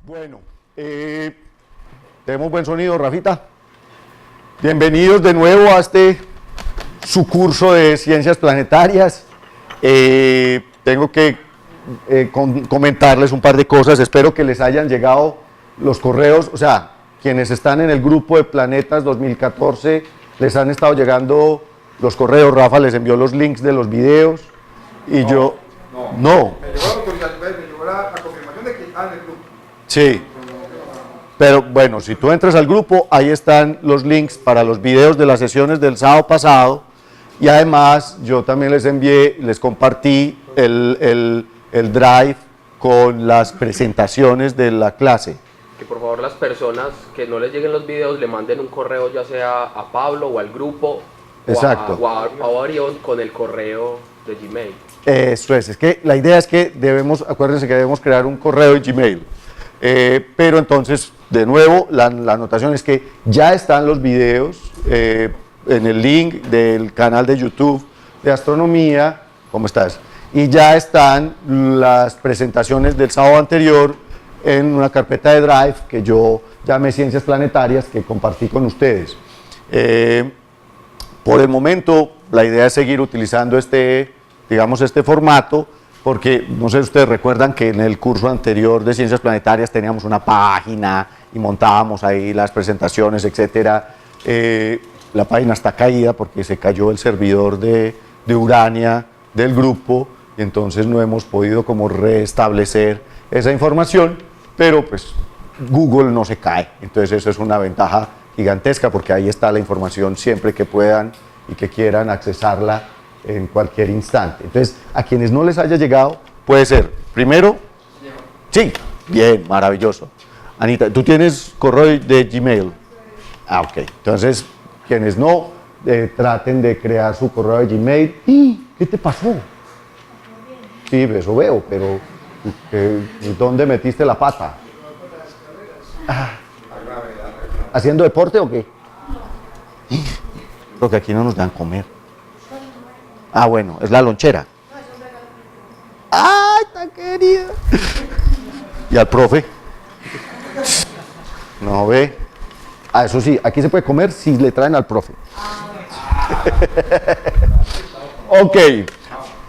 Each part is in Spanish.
Bueno, tenemos buen sonido, Rafita. Bienvenidos de nuevo a su curso de Ciencias Planetarias. Tengo que comentarles un par de cosas. Espero que les hayan llegado los correos, o sea, quienes están en el grupo de Planetas 2014, les han estado llegando los correos. Rafa les envió los links de los videos y no. Me llegó la autorización, me llegó la confirmación de que están en el grupo. Sí, pero bueno, si tú entras al grupo, ahí están los links para los videos de las sesiones del sábado pasado, y además yo también les compartí el drive con las presentaciones de la clase. Que por favor las personas que no les lleguen los videos le manden un correo, ya sea a Pablo o al grupo. Exacto. O a Orión con el correo de Gmail. Eso es que la idea es que acuérdense que debemos crear un correo de Gmail. Pero entonces, de nuevo, la anotación es que ya están los videos en el link del canal de YouTube de Astronomía. ¿Cómo estás? Y ya están las presentaciones del sábado anterior en una carpeta de Drive que yo llamé Ciencias Planetarias, que compartí con ustedes. Por el momento, la idea es seguir utilizando este formato, porque no sé si ustedes recuerdan que en el curso anterior de Ciencias Planetarias teníamos una página y montábamos ahí las presentaciones, etcétera. La página está caída porque se cayó el servidor de Urania del grupo, y entonces no hemos podido como restablecer esa información, pero pues Google no se cae, entonces eso es una ventaja gigantesca, porque ahí está la información siempre que puedan y que quieran accesarla en cualquier instante. Entonces, a quienes no les haya llegado, puede ser, primero, sí, bien, maravilloso. Anita, ¿tú tienes correo de Gmail? Ah, ok. Entonces, quienes no, traten de crear su correo de Gmail. ¿Y qué te pasó? Sí, eso veo, pero ¿dónde metiste la pata? Ah, ¿haciendo deporte o qué? Creo que aquí no nos dan comer. Ah, bueno, es la lonchera. ¡Ay, tan querida! ¿Y al profe? No ve. Ah, eso sí, aquí se puede comer si le traen al profe. Ok.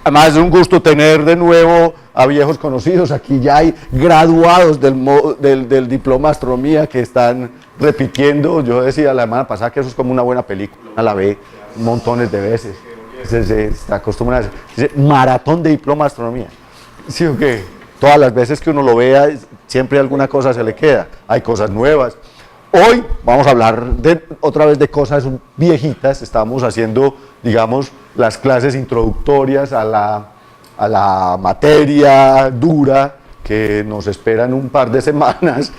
Además es un gusto tener de nuevo a viejos conocidos. Aquí ya hay graduados del diploma de astronomía que están repitiendo. Yo decía la semana pasada que eso es como una buena película. Una la ve montones de veces. Se está acostumbrado a decir, maratón de diploma de astronomía. ¿Sí o qué? Todas las veces que uno lo vea, siempre alguna cosa se le queda. Hay cosas nuevas. Hoy vamos a hablar otra vez de cosas viejitas. Estamos haciendo, digamos, las clases introductorias a la materia dura que nos esperan un par de semanas.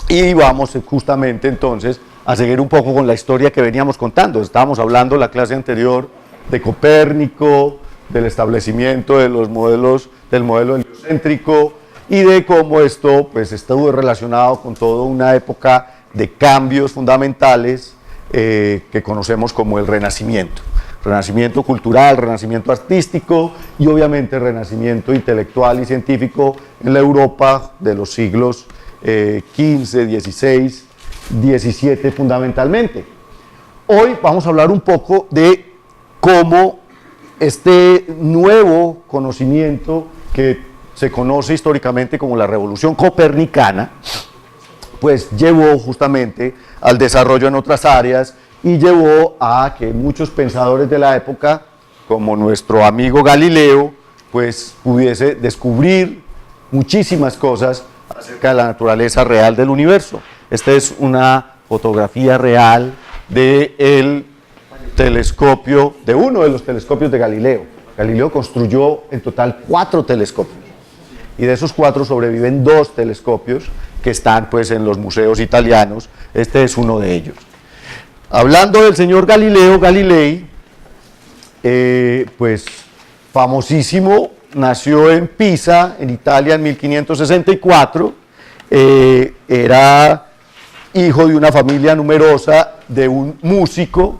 Y vamos justamente entonces a seguir un poco con la historia que veníamos contando. Estábamos hablando en la clase anterior de Copérnico, del establecimiento de los modelos, del modelo heliocéntrico, y de cómo esto pues estuvo relacionado con toda una época de cambios fundamentales que conocemos como el Renacimiento. Renacimiento cultural, renacimiento artístico y obviamente renacimiento intelectual y científico en la Europa de los siglos XV, XVI, XVII fundamentalmente. Hoy vamos a hablar un poco de cómo este nuevo conocimiento que se conoce históricamente como la revolución copernicana, pues llevó justamente al desarrollo en otras áreas y llevó a que muchos pensadores de la época, como nuestro amigo Galileo, pues pudiese descubrir muchísimas cosas acerca de la naturaleza real del universo. Esta es una fotografía real del telescopio, de uno de los telescopios de Galileo. Galileo construyó en total 4 telescopios, y de esos 4 sobreviven 2 telescopios que están pues en los museos italianos. Este es uno de ellos. Hablando del señor Galileo Galilei, pues famosísimo, nació en Pisa, en Italia, en 1564, era hijo de una familia numerosa, de un músico,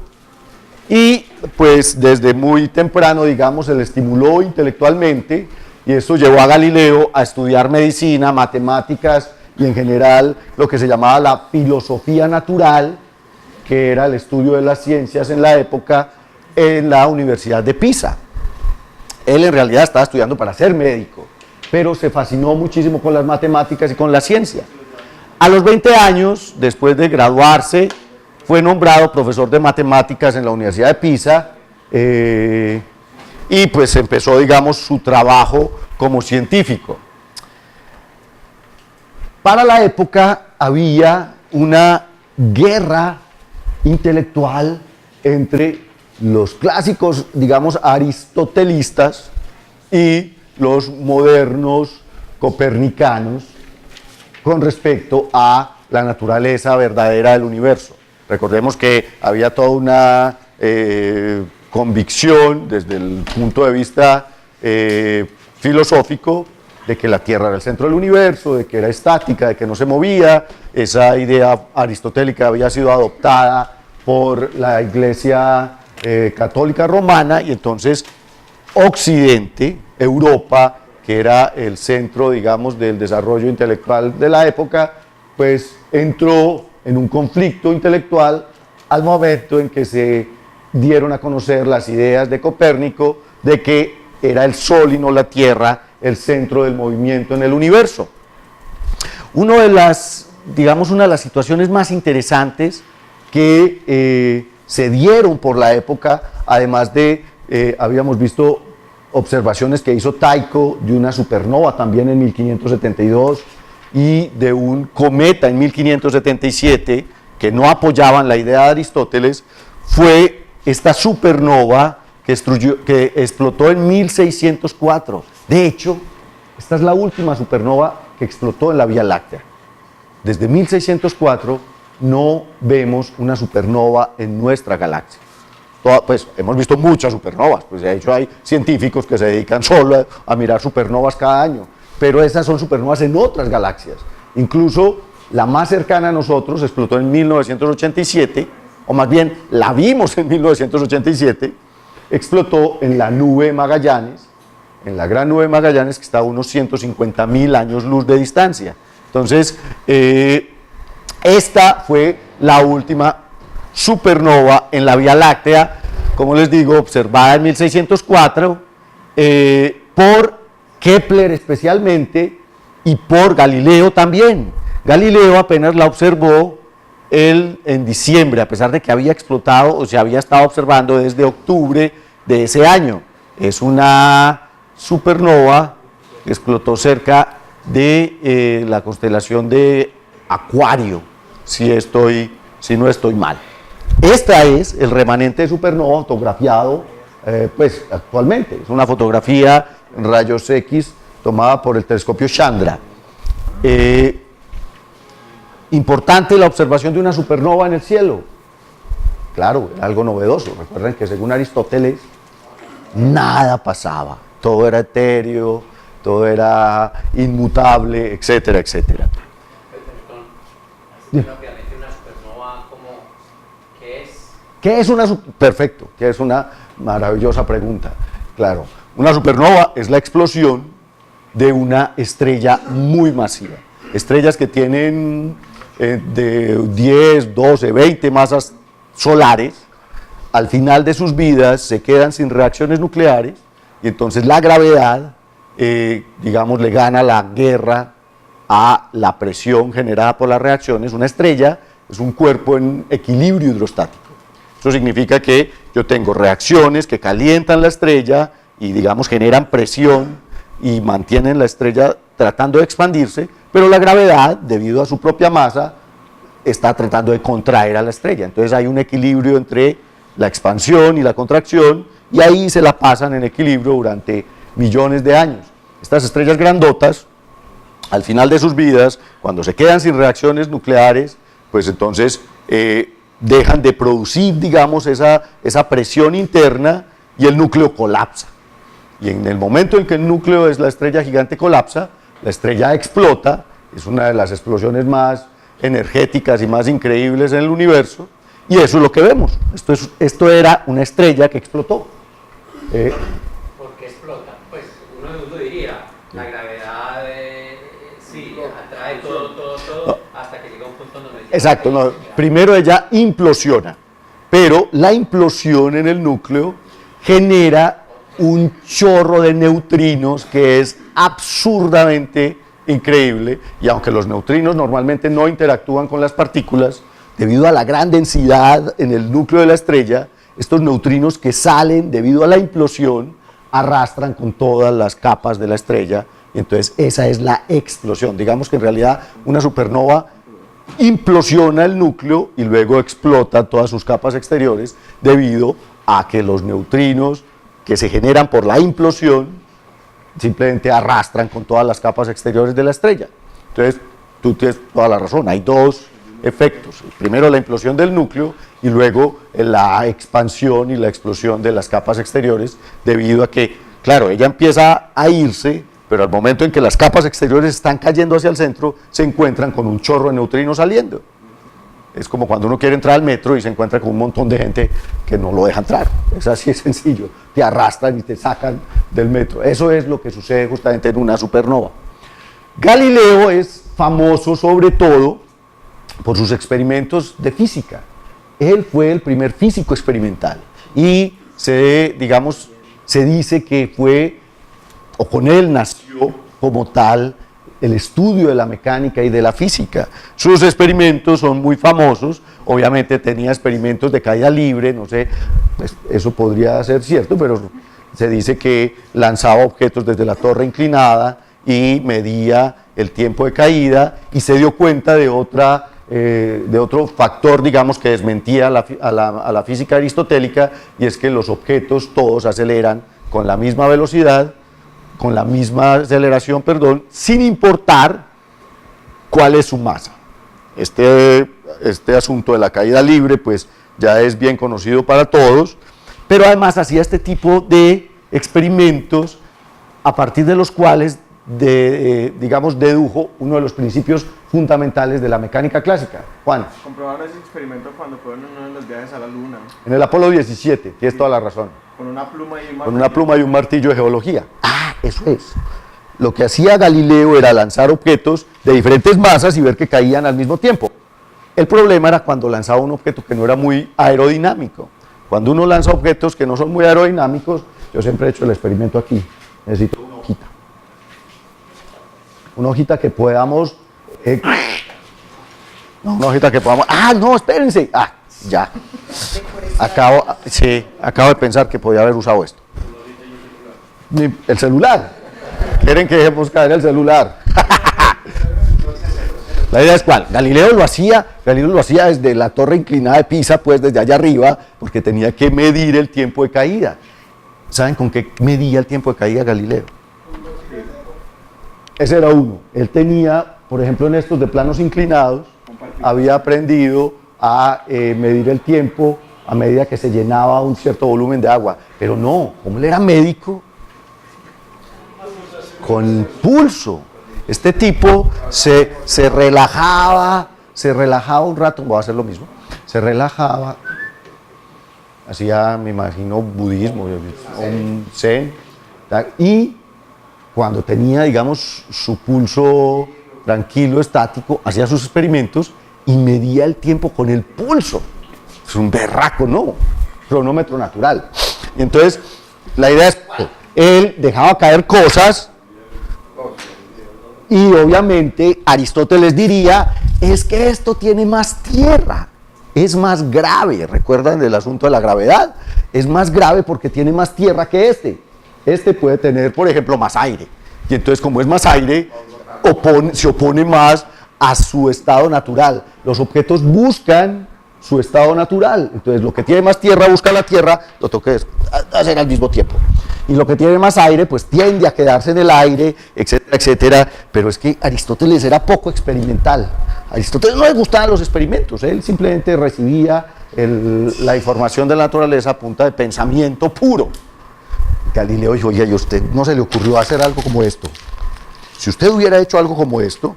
y pues desde muy temprano, digamos, se le estimuló intelectualmente, y esto llevó a Galileo a estudiar medicina, matemáticas y en general lo que se llamaba la filosofía natural, que era el estudio de las ciencias en la época, en la Universidad de Pisa. Él en realidad estaba estudiando para ser médico, pero se fascinó muchísimo con las matemáticas y con la ciencia. A los 20 años, después de graduarse, fue nombrado profesor de matemáticas en la Universidad de Pisa y pues empezó, digamos, su trabajo como científico. Para la época había una guerra intelectual entre los clásicos, digamos, aristotelistas y los modernos copernicanos con respecto a la naturaleza verdadera del universo. Recordemos que había toda una convicción desde el punto de vista filosófico de que la Tierra era el centro del universo, de que era estática, de que no se movía. Esa idea aristotélica había sido adoptada por la Iglesia católica romana y entonces Occidente, Europa, que era el centro, digamos, del desarrollo intelectual de la época, pues entró en un conflicto intelectual al momento en que se dieron a conocer las ideas de Copérnico de que era el Sol y no la Tierra el centro del movimiento en el universo. Una de las situaciones más interesantes que se dieron por la época, además de, habíamos visto observaciones que hizo Tycho de una supernova también en 1572 y de un cometa en 1577 que no apoyaban la idea de Aristóteles, fue esta supernova que explotó en 1604. De hecho, esta es la última supernova que explotó en la Vía Láctea. Desde 1604 no vemos una supernova en nuestra galaxia. Pues hemos visto muchas supernovas, pues de hecho hay científicos que se dedican solo a mirar supernovas cada año, pero esas son supernovas en otras galaxias. Incluso la más cercana a nosotros explotó en 1987, o más bien la vimos en 1987, explotó en la nube Magallanes, en la gran nube Magallanes, que está a unos 150.000 años luz de distancia. Entonces, esta fue la última supernova en la Vía Láctea, como les digo, observada en 1604, por Kepler especialmente y por Galileo también. Galileo apenas la observó en diciembre, a pesar de que había explotado o se había estado observando desde octubre de ese año. Es una supernova que explotó cerca de la constelación de Acuario, si no estoy mal. Esta es el remanente de supernova fotografiado pues actualmente. Es una fotografía en rayos X tomada por el telescopio Chandra. Importante la observación de una supernova en el cielo. Claro, era algo novedoso. Recuerden que según Aristóteles, nada pasaba. Todo era etéreo, todo era inmutable, etcétera, etcétera. Rápidamente, una supernova, ¿qué es? ¿Qué es una supernova? Perfecto, que es una maravillosa pregunta. Claro, una supernova es la explosión de una estrella muy masiva. Estrellas que tienen de 10, 12, 20 masas solares, al final de sus vidas se quedan sin reacciones nucleares y entonces la gravedad, digamos, le gana la guerra a la presión generada por las reacciones. Una estrella es un cuerpo en equilibrio hidrostático. Eso significa que yo tengo reacciones que calientan la estrella y, digamos, generan presión y mantienen la estrella tratando de expandirse, pero la gravedad, debido a su propia masa, está tratando de contraer a la estrella. Entonces hay un equilibrio entre la expansión y la contracción y ahí se la pasan en equilibrio durante millones de años. Estas estrellas grandotas, al final de sus vidas, cuando se quedan sin reacciones nucleares, pues entonces dejan de producir, digamos, esa presión interna y el núcleo colapsa. Y en el momento en que el núcleo de la estrella gigante colapsa, la estrella explota, es una de las explosiones más energéticas y más increíbles en el universo, y eso es lo que vemos. Esto era una estrella que explotó. ¿Por qué explota? Pues uno diría, atrae todo, hasta que llega un punto donde... Exacto, no, primero ella implosiona, pero la implosión en el núcleo genera un chorro de neutrinos que es absurdamente increíble, y aunque los neutrinos normalmente no interactúan con las partículas, debido a la gran densidad en el núcleo de la estrella, estos neutrinos que salen debido a la implosión arrastran con todas las capas de la estrella, y entonces esa es la explosión. Digamos que en realidad una supernova implosiona el núcleo y luego explota todas sus capas exteriores debido a que los neutrinos que se generan por la implosión simplemente arrastran con todas las capas exteriores de la estrella. Entonces, tú tienes toda la razón, hay dos efectos. Primero la implosión del núcleo y luego la expansión y la explosión de las capas exteriores debido a que, claro, ella empieza a irse, pero al momento en que las capas exteriores están cayendo hacia el centro, se encuentran con un chorro de neutrinos saliendo. Es como cuando uno quiere entrar al metro y se encuentra con un montón de gente que no lo deja entrar. Es así de sencillo. Te arrastran y te sacan del metro. Eso es lo que sucede justamente en una supernova. Galileo es famoso sobre todo por sus experimentos de física. Él fue el primer físico experimental y se dice que fue, o con él nació como tal, el estudio de la mecánica y de la física. Sus experimentos son muy famosos, obviamente tenía experimentos de caída libre, no sé, pues eso podría ser cierto, pero se dice que lanzaba objetos desde la torre inclinada y medía el tiempo de caída y se dio cuenta de otro factor, digamos, que desmentía a la física aristotélica, y es que los objetos todos aceleran con la misma velocidad, con la misma aceleración, sin importar cuál es su masa. Este asunto de la caída libre pues ya es bien conocido para todos, pero además hacía este tipo de experimentos a partir de los cuales dedujo uno de los principios fundamentales de la mecánica clásica. Juan. Comprobaron ese experimento cuando fueron en uno de los viajes a la Luna. En el Apolo 17, tienes toda la razón. Con una pluma y un martillo. Con una pluma y un martillo de geología. Ah, eso es. Lo que hacía Galileo era lanzar objetos de diferentes masas y ver que caían al mismo tiempo. El problema era cuando lanzaba un objeto que no era muy aerodinámico. Cuando uno lanza objetos que no son muy aerodinámicos, yo siempre he hecho el experimento aquí. Necesito una hojita. Una hojita que podamos... una hojita que podamos... ¡Ah, no, espérense! ¡Ah, ya! Acabo de pensar que podía haber usado esto. El celular. Quieren que dejemos caer el celular. La idea es cuál. Galileo lo hacía desde la torre inclinada de Pisa, pues desde allá arriba, porque tenía que medir el tiempo de caída. ¿Saben con qué medía el tiempo de caída Galileo? Ese era uno. Él tenía, por ejemplo, en estos de planos inclinados, había aprendido a medir el tiempo a medida que se llenaba un cierto volumen de agua. Pero no, como él era médico, con pulso. Este tipo se relajaba un rato, voy a hacer lo mismo, se relajaba, hacía, me imagino, budismo, un zen, y cuando tenía, digamos, su pulso tranquilo, estático, hacía sus experimentos y medía el tiempo con el pulso. Es un berraco, ¿no? Cronómetro natural. Y entonces, la idea es, él dejaba caer cosas y obviamente Aristóteles diría, es que esto tiene más tierra, es más grave. ¿Recuerdan del asunto de la gravedad? Es más grave porque tiene más tierra que este. Este puede tener, por ejemplo, más aire. Y entonces, como es más aire, se opone más a su estado natural. Los objetos buscan su estado natural. Entonces, lo que tiene más tierra busca la tierra, lo tengo que hacer al mismo tiempo. Y lo que tiene más aire, pues tiende a quedarse en el aire, etcétera, etcétera. Pero es que Aristóteles era poco experimental. A Aristóteles no le gustaban los experimentos. Él simplemente recibía la información de la naturaleza a punta de pensamiento puro. Galileo dijo, oye, ¿y a usted no se le ocurrió hacer algo como esto? Si usted hubiera hecho algo como esto,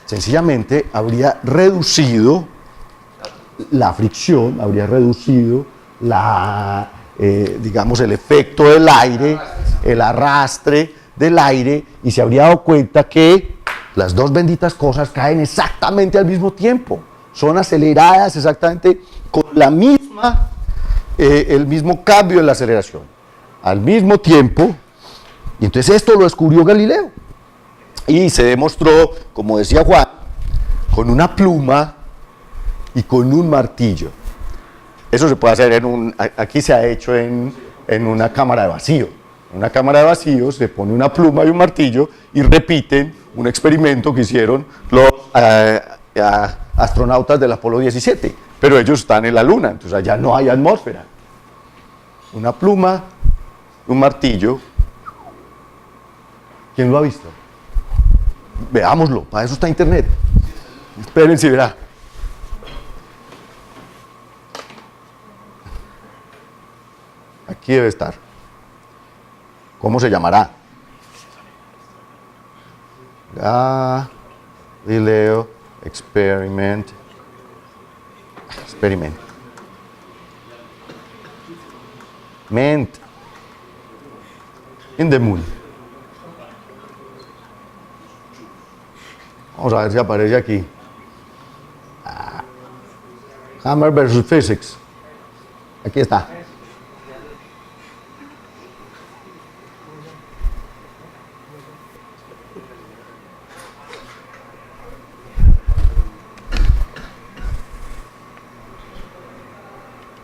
sencillamente habría reducido la fricción, habría reducido digamos, el efecto del aire, el arrastre del aire, y se habría dado cuenta que Las dos benditas cosas caen exactamente al mismo tiempo. Son aceleradas exactamente con la misma, el mismo cambio en la aceleración. Al mismo tiempo. Y entonces esto lo descubrió Galileo. Y se demostró, como decía Juan, con una pluma y con un martillo. Eso se puede hacer aquí se ha hecho en una cámara de vacío. En una cámara de vacío se pone una pluma y un martillo y repiten un experimento que hicieron los astronautas del Apolo 17. Pero ellos están en la Luna, entonces allá no hay atmósfera. Una pluma, un martillo. ¿Quién lo ha visto? Veámoslo, para eso está internet. Espérense y verá. Aquí debe estar. ¿Cómo se llamará? Galileo Experiment. In the moon. Vamos a ver si aparece aquí. Hammer versus Physics. Aquí está.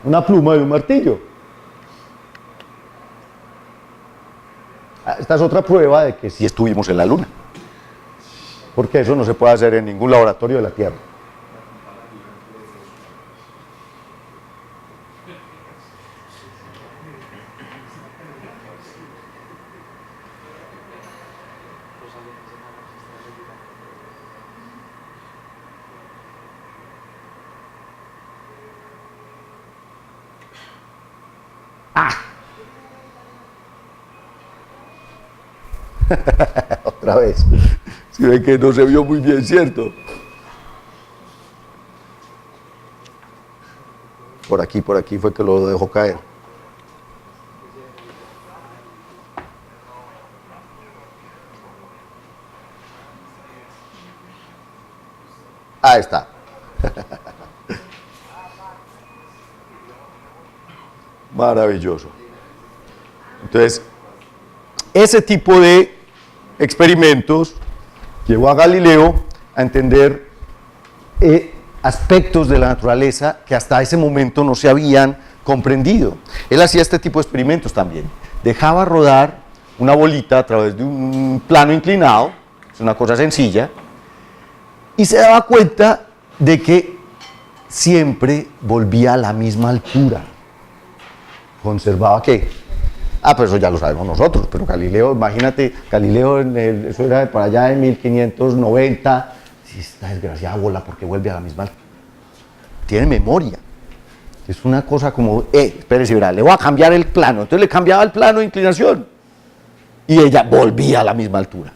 Una pluma y un martillo. Esta es otra prueba de que sí estuvimos en la Luna. Porque eso no se puede hacer en ningún laboratorio de la Tierra. Otra vez. Si ven que no se vio muy bien, ¿cierto? Por aquí fue que lo dejó caer. Ahí está. Maravilloso. Entonces, ese tipo de experimentos llevó a Galileo a entender aspectos de la naturaleza que hasta ese momento no se habían comprendido. Él hacía este tipo de experimentos también. Dejaba rodar una bolita a través de un plano inclinado, es una cosa sencilla, y se daba cuenta de que siempre volvía a la misma altura. Conservaba ¿qué? Pues eso ya lo sabemos nosotros, pero Galileo, imagínate, Galileo, eso era para allá en 1590, si esta desgraciada bola, porque vuelve a la misma altura. Tiene memoria. Es una cosa como, espérese, verá, le voy a cambiar el plano. Entonces le cambiaba el plano de inclinación. Y ella volvía a la misma altura.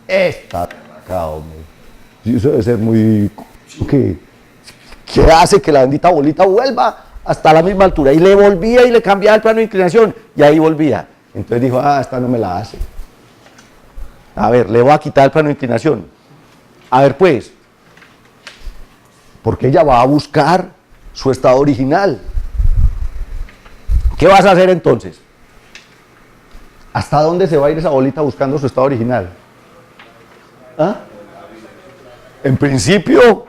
Está acá, hombre. Eso debe ser muy... ¿Qué hace que la bendita bolita vuelva hasta la misma altura? Y le volvía y le cambiaba el plano de inclinación. Y ahí volvía. Entonces dijo, esta no me la hace. A ver, le voy a quitar el plano de inclinación. A ver, pues. Porque ella va a buscar su estado original. ¿Qué vas a hacer entonces? ¿Hasta dónde se va a ir esa bolita buscando su estado original? En principio,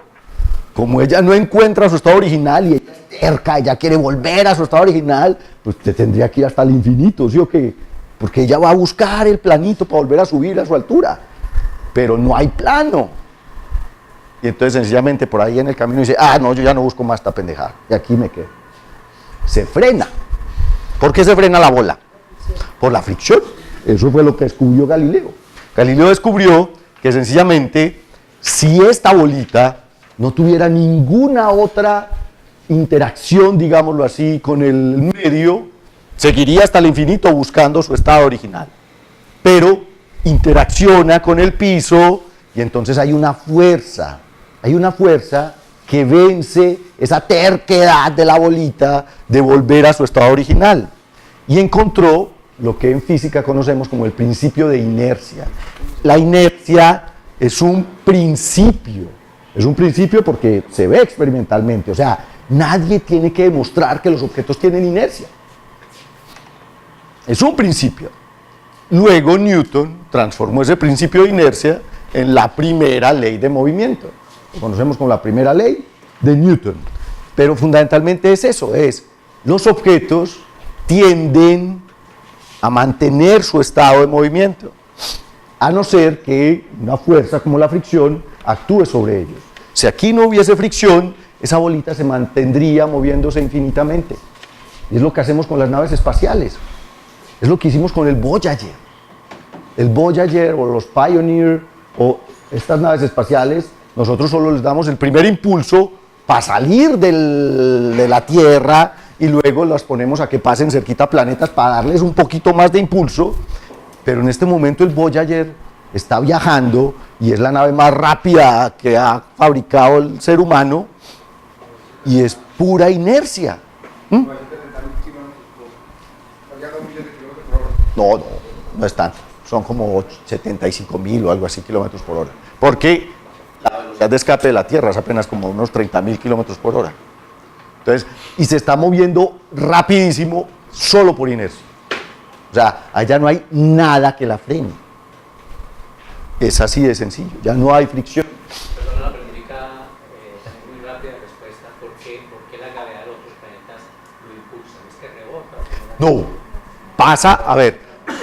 como ella no encuentra su estado original y ella es terca, ella quiere volver a su estado original, pues te tendría que ir hasta el infinito, ¿sí o qué? Porque ella va a buscar el planito para volver a subir a su altura, pero no hay plano. Y entonces sencillamente por ahí en el camino dice, no, yo ya no busco más esta pendejada, y aquí me quedo. Se frena. ¿Por qué se frena la bola? Por la fricción. Eso fue lo que descubrió Galileo. Galileo descubrió que sencillamente, si esta bolita no tuviera ninguna otra interacción, digámoslo así, con el medio, seguiría hasta el infinito buscando su estado original. Pero interacciona con el piso y entonces hay una fuerza que vence esa terquedad de la bolita de volver a su estado original. Y encontró lo que en física conocemos como el principio de inercia. La inercia es un principio. Es un principio porque se ve experimentalmente. O sea, nadie tiene que demostrar que los objetos tienen inercia. Es un principio. Luego Newton transformó ese principio de inercia en la primera ley de movimiento. Lo conocemos como la primera ley de Newton. Pero fundamentalmente es eso, es los objetos tienden a mantener su estado de movimiento, a no ser que una fuerza como la fricción actúe sobre ellos. Si aquí no hubiese fricción, esa bolita se mantendría moviéndose infinitamente. Y es lo que hacemos con las naves espaciales. Es lo que hicimos con el Voyager. El Voyager o los Pioneer o estas naves espaciales, nosotros solo les damos el primer impulso para salir de la Tierra y luego las ponemos a que pasen cerquita a planetas para darles un poquito más de impulso. Pero en este momento el Voyager está viajando y es la nave más rápida que ha fabricado el ser humano y es pura inercia. No es tanto, son como 75.000 o algo así kilómetros por hora, porque la velocidad de escape de la Tierra es apenas como unos 30.000 kilómetros por hora. Entonces, y se está moviendo rapidísimo solo por inercia. O sea, allá no hay nada que la frene. Es así de sencillo, ya no hay fricción. Perdona la pregunta también muy rápida de respuesta. ¿Por qué la gravedad de los otros planetas lo impulsa? ¿Es que rebota? No,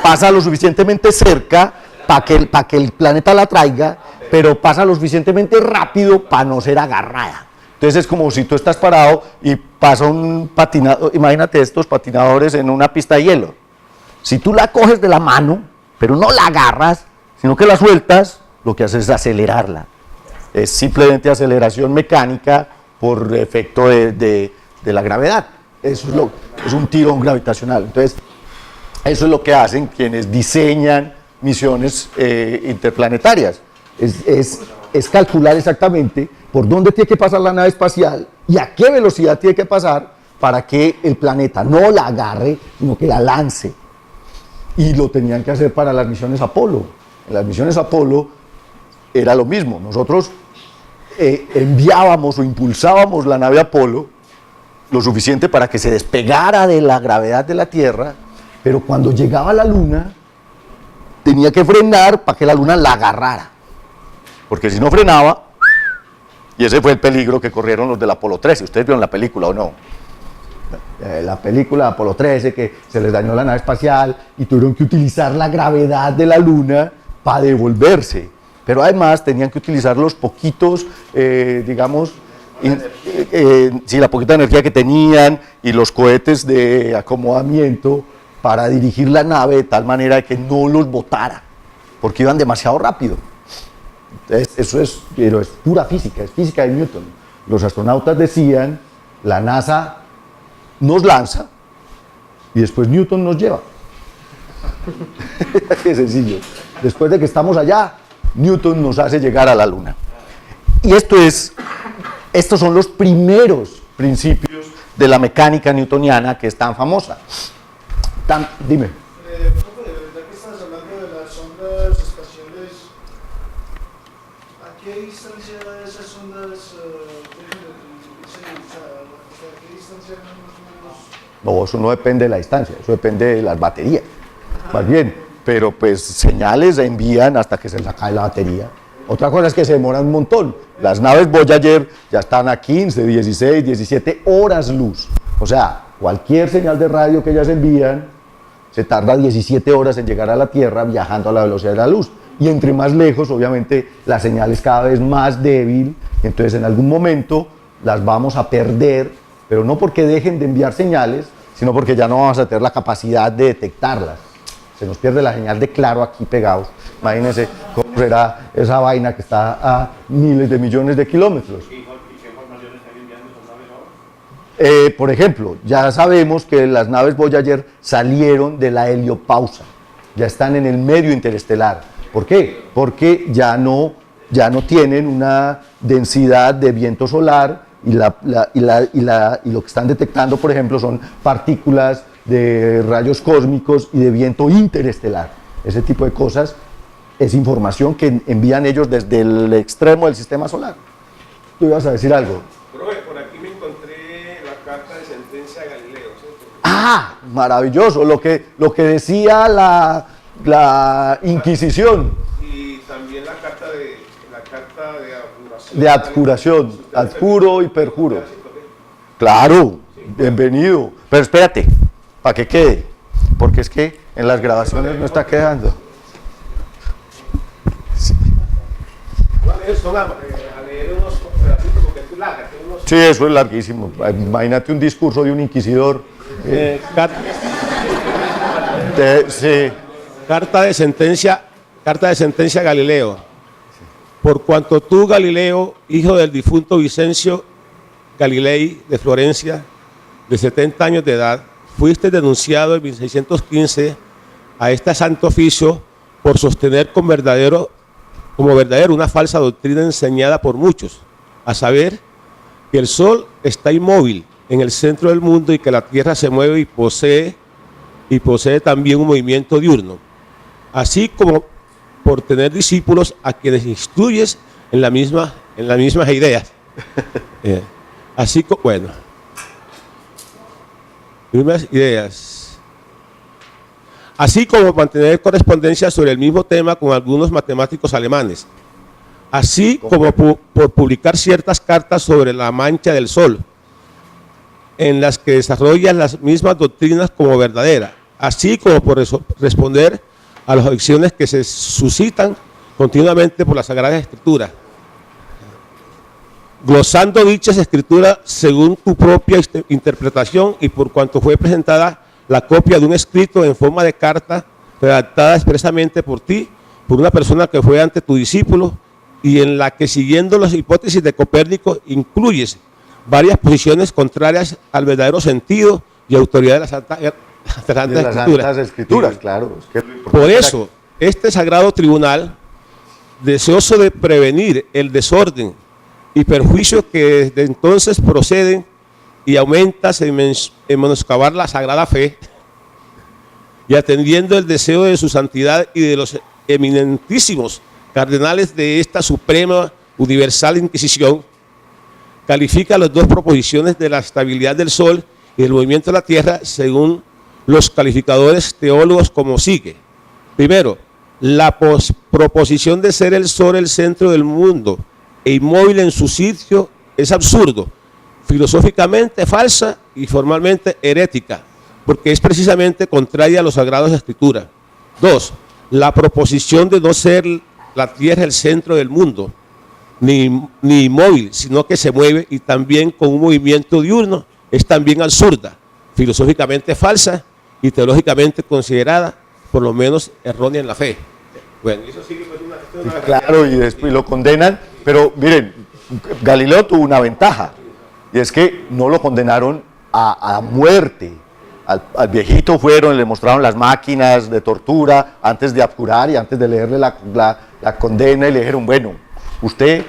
pasa lo suficientemente cerca para que el planeta la traiga, pero pasa lo suficientemente rápido para no ser agarrada. Entonces es como si tú estás parado y pasa un patinador, imagínate estos patinadores en una pista de hielo. Si tú la coges de la mano, pero no la agarras, sino que la sueltas, lo que haces es acelerarla. Es simplemente aceleración mecánica por efecto de la gravedad. Eso es un tirón gravitacional. Entonces, eso es lo que hacen quienes diseñan misiones interplanetarias. Es calcular exactamente por dónde tiene que pasar la nave espacial y a qué velocidad tiene que pasar para que el planeta no la agarre, sino que la lance. Y lo tenían que hacer para las misiones Apolo. En las misiones Apolo era lo mismo. Nosotros enviábamos o impulsábamos la nave Apolo lo suficiente para que se despegara de la gravedad de la Tierra, pero cuando llegaba a la Luna tenía que frenar para que la Luna la agarrara. Porque si no frenaba, y ese fue el peligro que corrieron los del Apolo 13. ¿Ustedes vieron la película o no? La película de Apolo 13, que se les dañó la nave espacial y tuvieron que utilizar la gravedad de la Luna para devolverse. Pero además tenían que utilizar los poquitos, la poquita energía que tenían y los cohetes de acomodamiento para dirigir la nave de tal manera que no los botara, porque iban demasiado rápido. Entonces, pero es pura física, es física de Newton. Los astronautas decían, la NASA nos lanza y después Newton nos lleva. Qué sencillo. Después de que estamos allá, Newton nos hace llegar a la Luna. Y estos son los primeros principios de la mecánica newtoniana que es tan famosa. Dime. Profe, de verdad que estás hablando de las ondas espaciales. ¿A qué distancia esas ondas dejan de transmitirse? O sea, ¿a qué distancia más o menos? No, eso no depende de la distancia, eso depende de las baterías. Más bien, pero pues señales se envían hasta que se les acabe la batería. Otra cosa es que se demoran un montón. Las naves Voyager ya están a 15, 16, 17 horas luz. O sea, cualquier señal de radio que ellas envían se tarda 17 horas en llegar a la Tierra viajando a la velocidad de la luz. Y entre más lejos, obviamente, la señal es cada vez más débil. Entonces, en algún momento las vamos a perder, pero no porque dejen de enviar señales, sino porque ya no vamos a tener la capacidad de detectarlas. Se nos pierde la señal de claro aquí pegados. Imagínense cómo será esa vaina que está a miles de millones de kilómetros. ¿Y qué información están enviando esas naves ahora? Por ejemplo, ya sabemos que las naves Voyager salieron de la heliopausa. Ya están en el medio interestelar. ¿Por qué? Porque ya no tienen una densidad de viento solar y lo que están detectando, por ejemplo, son partículas de rayos cósmicos y de viento interestelar. Ese tipo de cosas es información que envían ellos desde el extremo del sistema solar. Tú ibas a decir algo. Profe, por aquí me encontré la carta de sentencia de Galileo, ¿cierto? Ah, maravilloso, lo que decía la Inquisición. Y también la carta de abjuración. De adjuración, adjuro y perjuro. Claro, bienvenido. Pero espérate, para que quede, porque es que en las grabaciones no está quedando. Sí, A leer unos pedacitos porque es larga. sí, eso es larguísimo. Imagínate un discurso de un inquisidor. Sí. Carta de sentencia a Galileo. Por cuanto tú, Galileo, hijo del difunto Vicencio Galilei de Florencia, de 70 años de edad, fuiste denunciado en 1615 a este santo oficio por sostener como verdadero una falsa doctrina enseñada por muchos, a saber que el Sol está inmóvil en el centro del mundo y que la Tierra se mueve y posee también un movimiento diurno, así como por tener discípulos a quienes instruyes en las mismas ideas. Así como, bueno, mismas ideas. Así como mantener correspondencia sobre el mismo tema con algunos matemáticos alemanes, así como por publicar ciertas cartas sobre la mancha del Sol, en las que desarrollan las mismas doctrinas como verdaderas, así como por responder a las objeciones que se suscitan continuamente por las Sagradas Escrituras, glosando dichas escrituras según tu propia interpretación y por cuanto fue presentada la copia de un escrito en forma de carta redactada expresamente por ti, por una persona que fue ante tu discípulo y en la que, siguiendo las hipótesis de Copérnico, incluyes varias posiciones contrarias al verdadero sentido y autoridad de las Santas Escrituras. Claro. Es que por eso, este sagrado tribunal, deseoso de prevenir el desorden y perjuicio que desde entonces proceden y aumenta en menoscabar la sagrada fe, y atendiendo el deseo de su santidad y de los eminentísimos cardenales de esta suprema universal Inquisición, califica las dos proposiciones de la estabilidad del Sol y del movimiento de la Tierra según los calificadores teólogos como sigue. Primero, la proposición de ser el Sol el centro del mundo e inmóvil en su sitio es absurdo, filosóficamente falsa y formalmente herética, porque es precisamente contraria a los sagrados Escrituras. Dos, la proposición de no ser la Tierra el centro del mundo, ni inmóvil, sino que se mueve y también con un movimiento diurno, es también absurda, filosóficamente falsa y teológicamente considerada, por lo menos, errónea en la fe. Bueno, eso sí que es una claro, y después lo condenan, pero miren, Galileo tuvo una ventaja, y es que no lo condenaron a muerte. Al viejito fueron, le mostraron las máquinas de tortura antes de abjurar y antes de leerle la condena, y le dijeron, bueno, usted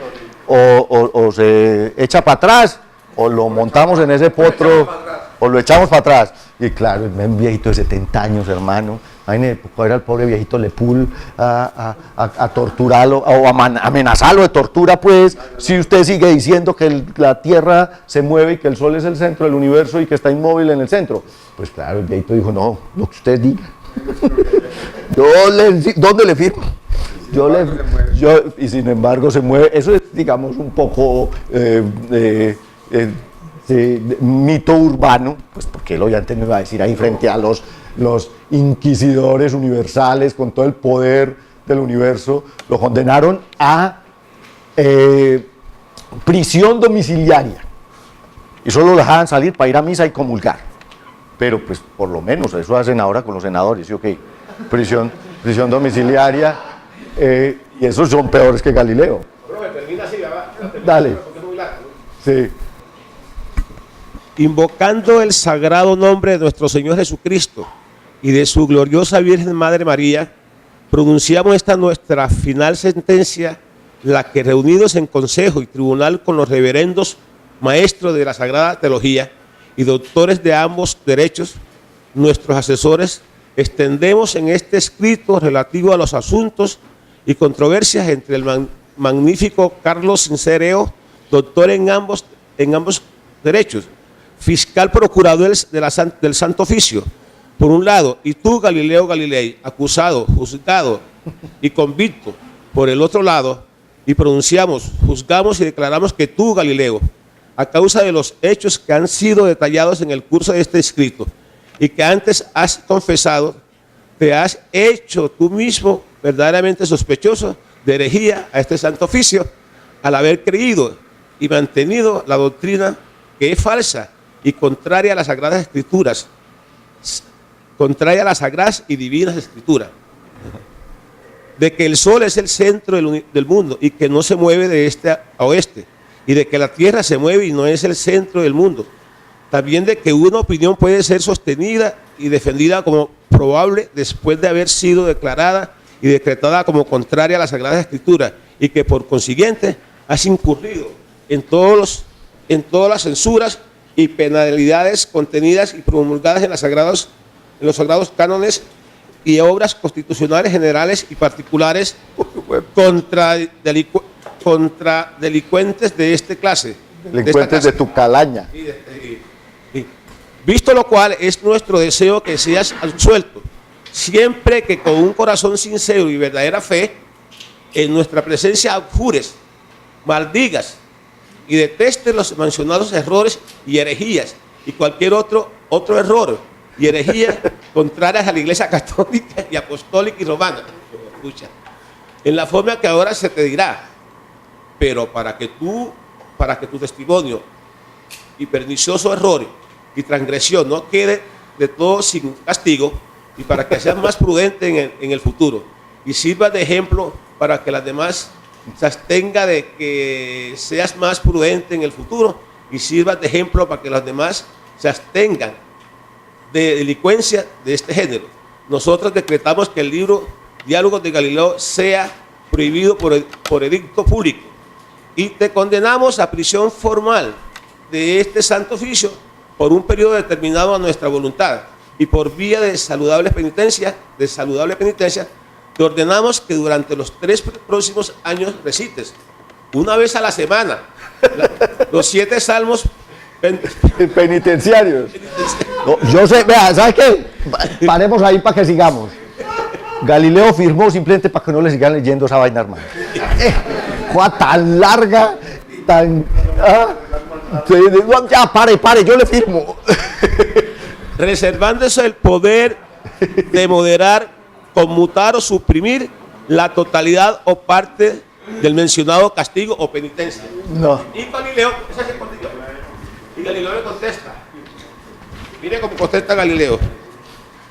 o se echa para atrás, o lo montamos en ese potro, o lo echamos para atrás. Y claro, un viejito de 70 años, hermano, era el pobre viejito Lepul a torturarlo, o amenazarlo de tortura, pues, si usted sigue diciendo que la Tierra se mueve y que el Sol es el centro del universo y que está inmóvil en el centro. Pues claro, el viejito dijo, no, lo que usted diga. ¿Dónde le firmo? Y sin embargo se mueve. Eso es, digamos, un poco mito urbano, pues porque él obviamente no iba a decir ahí frente a los inquisidores universales con todo el poder del universo. Lo condenaron a prisión domiciliaria y solo lo dejaban salir para ir a misa y comulgar, pero pues por lo menos eso hacen ahora con los senadores, ¿sí? Okay. Prisión domiciliaria, y esos son peores que Galileo. Dale. Sí. Invocando el sagrado nombre de nuestro Señor Jesucristo y de su gloriosa Virgen Madre María, pronunciamos esta nuestra final sentencia, la que, reunidos en consejo y tribunal con los reverendos maestros de la Sagrada Teología y doctores de ambos derechos, nuestros asesores, extendemos en este escrito relativo a los asuntos y controversias entre el magnífico Carlos Cincereo, doctor en ambos derechos, fiscal procurador del Santo Oficio, por un lado, y tú, Galileo Galilei, acusado, juzgado y convicto, por el otro lado, y pronunciamos, juzgamos y declaramos que tú, Galileo, a causa de los hechos que han sido detallados en el curso de este escrito y que antes has confesado, te has hecho tú mismo verdaderamente sospechoso de herejía a este Santo Oficio al haber creído y mantenido la doctrina que es falsa y contraria a las Sagradas Escrituras, contraria a las Sagradas y Divinas Escrituras, de que el sol es el centro del mundo y que no se mueve de este a oeste, y de que la tierra se mueve y no es el centro del mundo. También de que una opinión puede ser sostenida y defendida como probable después de haber sido declarada y decretada como contraria a la Sagrada Escritura, y que por consiguiente has incurrido en todas las censuras y penalidades contenidas y promulgadas en los sagrados cánones y obras constitucionales generales y particulares contra delincuentes de esta clase. Delincuentes de tu calaña. Visto lo cual, es nuestro deseo que seas absuelto, siempre que con un corazón sincero y verdadera fe, en nuestra presencia abjures, maldigas y detestes los mencionados errores y herejías y cualquier otro error y herejía contrarias a la Iglesia Católica y Apostólica y Romana. Escucha, en la forma que ahora se te dirá, pero para que tu testimonio y pernicioso error y transgresión no quede de todo sin castigo, y para que seas más prudente en el futuro y sirvas de ejemplo para que las demás se abstenga de que seas más prudente en el futuro y sirvas de ejemplo para que las demás se abstengan de delincuencia de este género. Nosotros decretamos que el libro Diálogos de Galileo sea prohibido por edicto público y te condenamos a prisión formal de este Santo Oficio por un periodo determinado a nuestra voluntad, y por vía de saludable penitencia, te ordenamos que durante los 3 próximos años recites, una vez a la semana, los 7 salmos penitenciarios. No, yo sé, vea, ¿sabes qué? Paremos ahí para que sigamos. Galileo firmó simplemente para que no le sigan leyendo esa vaina, hermano. Cosa tan larga, tan... ya, pare, yo le firmo. Reservándose el poder de moderar, conmutar o suprimir la totalidad o parte del mencionado castigo o penitencia. No. Y Galileo, esa es el contigo. Y Galileo le contesta. Mire cómo contesta Galileo,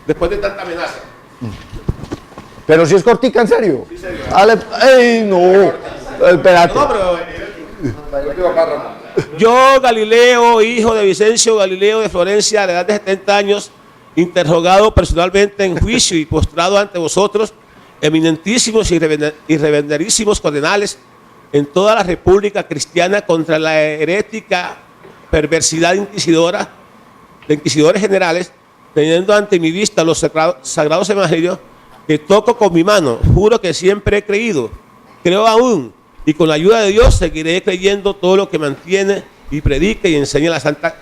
después de tanta amenaza. Pero si es cortica, ¿en serio? Sí, serio. ¡Ey, no! Espérate. No, pero... Yo, Galileo, hijo de Vicencio Galileo de Florencia, a la edad de 70 años, interrogado personalmente en juicio y postrado ante vosotros, eminentísimos y reverenderísimos cardenales, en toda la República Cristiana contra la herética perversidad inquisidora, de inquisidores generales, teniendo ante mi vista los sagrados evangelios, que toco con mi mano, juro que siempre he creído, creo aún, y con la ayuda de Dios seguiré creyendo todo lo que mantiene y predica y enseña la Santa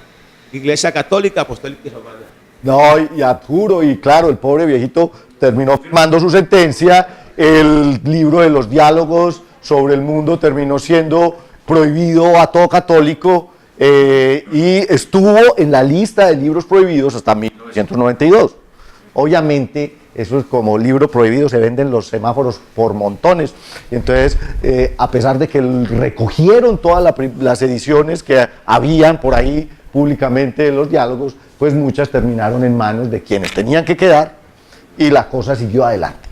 Iglesia Católica, Apostólica y Romana. No, y abjuro, y claro, el pobre viejito terminó firmando su sentencia, el libro de los diálogos sobre el mundo terminó siendo prohibido a todo católico, y estuvo en la lista de libros prohibidos hasta 1992. Obviamente, eso es como libro prohibido, se venden los semáforos por montones. Y entonces, a pesar de que recogieron todas las ediciones que habían por ahí públicamente de los diálogos, pues muchas terminaron en manos de quienes tenían que quedar y la cosa siguió adelante.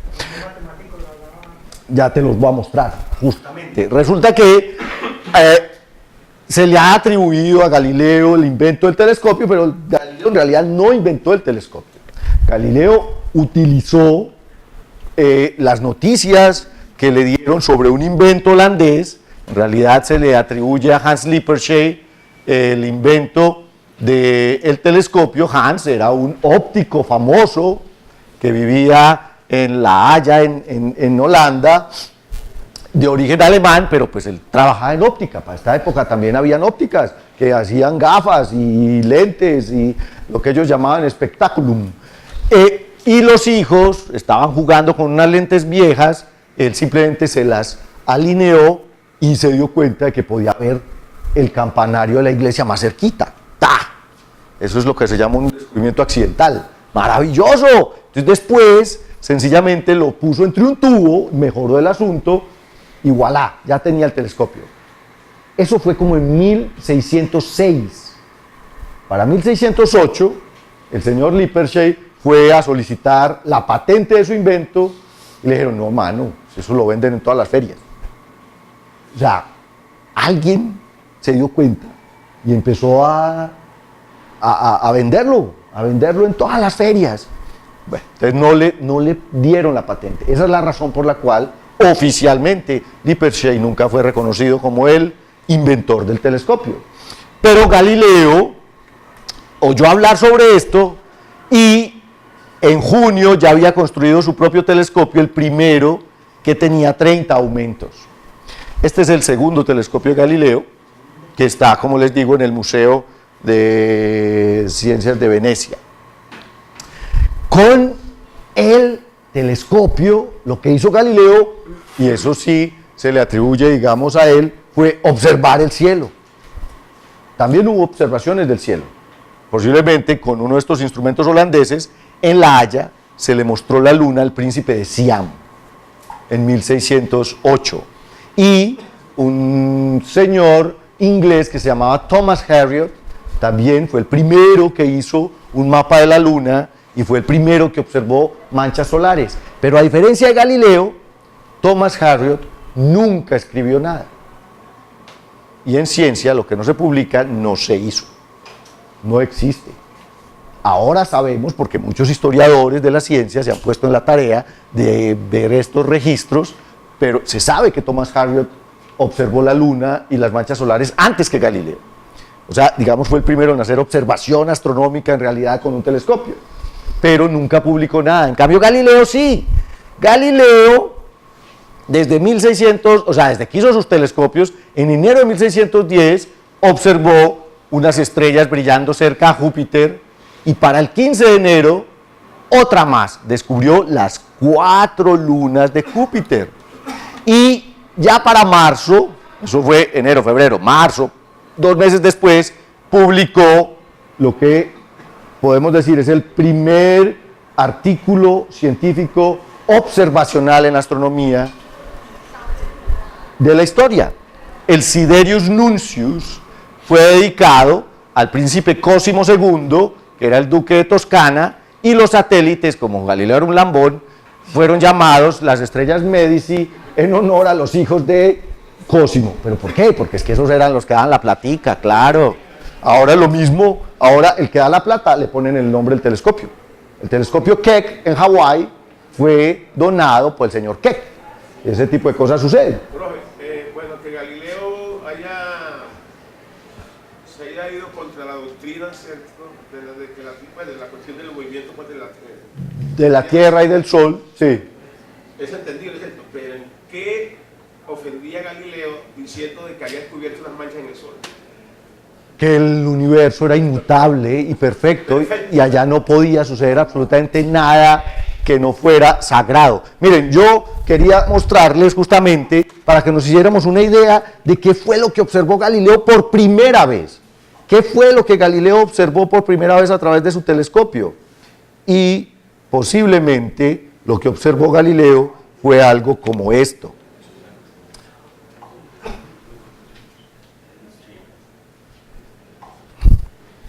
Ya te los voy a mostrar, justamente. Resulta que se le ha atribuido a Galileo el invento del telescopio, pero Galileo en realidad no inventó el telescopio. Galileo utilizó las noticias que le dieron sobre un invento holandés. En realidad se le atribuye a Hans Lippershey el invento del telescopio. Hans era un óptico famoso que vivía en La Haya, en Holanda, de origen alemán, pero pues él trabajaba en óptica. Para esta época también habían ópticas que hacían gafas y lentes y lo que ellos llamaban espectaculum. Y los hijos estaban jugando con unas lentes viejas, él simplemente se las alineó y se dio cuenta de que podía ver el campanario de la iglesia más cerquita. ¡Ta! Eso es lo que se llama un descubrimiento accidental. ¡Maravilloso! Entonces después, sencillamente lo puso entre un tubo, mejoró el asunto y voilà, ya tenía el telescopio. Eso fue como en 1606. Para 1608, el señor Lippershey fue a solicitar la patente de su invento y le dijeron, no, mano, eso lo venden en todas las ferias. O sea, alguien se dio cuenta y empezó a venderlo en todas las ferias. Bueno, entonces no le dieron la patente. Esa es la razón por la cual oficialmente Lippershey nunca fue reconocido como el inventor del telescopio. Pero Galileo oyó hablar sobre esto y en junio ya había construido su propio telescopio, el primero que tenía 30 aumentos. Este es el segundo telescopio de Galileo, que está, como les digo, en el Museo de Ciencias de Venecia. Con el telescopio, lo que hizo Galileo, y eso sí se le atribuye, digamos, a él, fue observar el cielo. También hubo observaciones del cielo. Posiblemente con uno de estos instrumentos holandeses, en La Haya, se le mostró la luna al príncipe de Siam, en 1608. Y un señor inglés que se llamaba Thomas Harriot, también fue el primero que hizo un mapa de la luna y fue el primero que observó manchas solares. Pero a diferencia de Galileo, Thomas Harriot nunca escribió nada. Y en ciencia lo que no se publica no se hizo, no existe. Ahora sabemos, porque muchos historiadores de la ciencia se han puesto en la tarea de ver estos registros, pero se sabe que Thomas Harriot observó la luna y las manchas solares antes que Galileo. O sea, digamos, fue el primero en hacer observación astronómica en realidad con un telescopio, pero nunca publicó nada. En cambio, Galileo sí. Galileo, desde 1600, o sea, desde que hizo sus telescopios, en enero de 1610 observó unas estrellas brillando cerca a Júpiter y para el 15 de enero otra más, descubrió las 4 lunas de Júpiter. Y ya para marzo, eso fue enero, febrero, marzo, 2 meses después, publicó lo que podemos decir es el primer artículo científico observacional en astronomía de la historia. El Siderius Nuncius fue dedicado al príncipe Cosimo II, que era el duque de Toscana, y los satélites, como Galileo era un lambón, fueron llamados las estrellas Medici en honor a los hijos de Cosimo. ¿Pero por qué? Porque es que esos eran los que daban la platica, claro. Ahora es lo mismo, ahora el que da la plata le ponen el nombre del telescopio. El telescopio Keck en Hawái fue donado por el señor Keck. Ese tipo de cosas suceden. Profe, bueno, que Galileo se haya ido contra la doctrina, ¿cierto? De la cuestión del movimiento pues, de la Tierra y del Sol, sí. Es entendible, ¿cierto? Pero ¿en qué ofendía Galileo diciendo de que había descubierto unas manchas en el Sol? Que el universo era inmutable y perfecto, y allá no podía suceder absolutamente nada que no fuera sagrado. Miren, yo quería mostrarles justamente para que nos hiciéramos una idea de qué fue lo que observó Galileo por primera vez. ¿Qué fue lo que Galileo observó por primera vez a través de su telescopio? Y posiblemente lo que observó Galileo fue algo como esto.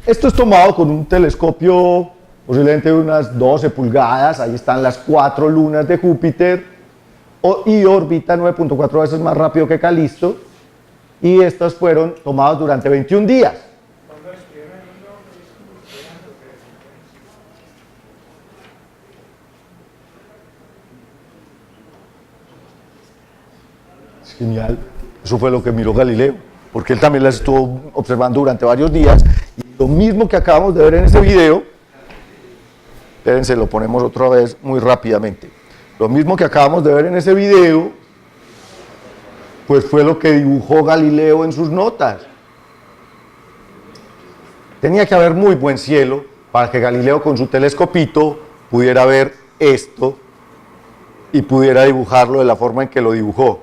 Esto es tomado con un telescopio posiblemente de unas 12 pulgadas, ahí están las 4 lunas de Júpiter, y orbita 9.4 veces más rápido que Calisto, y estas fueron tomadas durante 21 días. Es genial, eso fue lo que miró Galileo, porque él también las estuvo observando durante varios días, y lo mismo que acabamos de ver en ese video, espérense, lo ponemos otra vez muy rápidamente. Lo mismo que acabamos de ver en ese video, pues fue lo que dibujó Galileo en sus notas. Tenía que haber muy buen cielo para que Galileo con su telescopito pudiera ver esto y pudiera dibujarlo de la forma en que lo dibujó.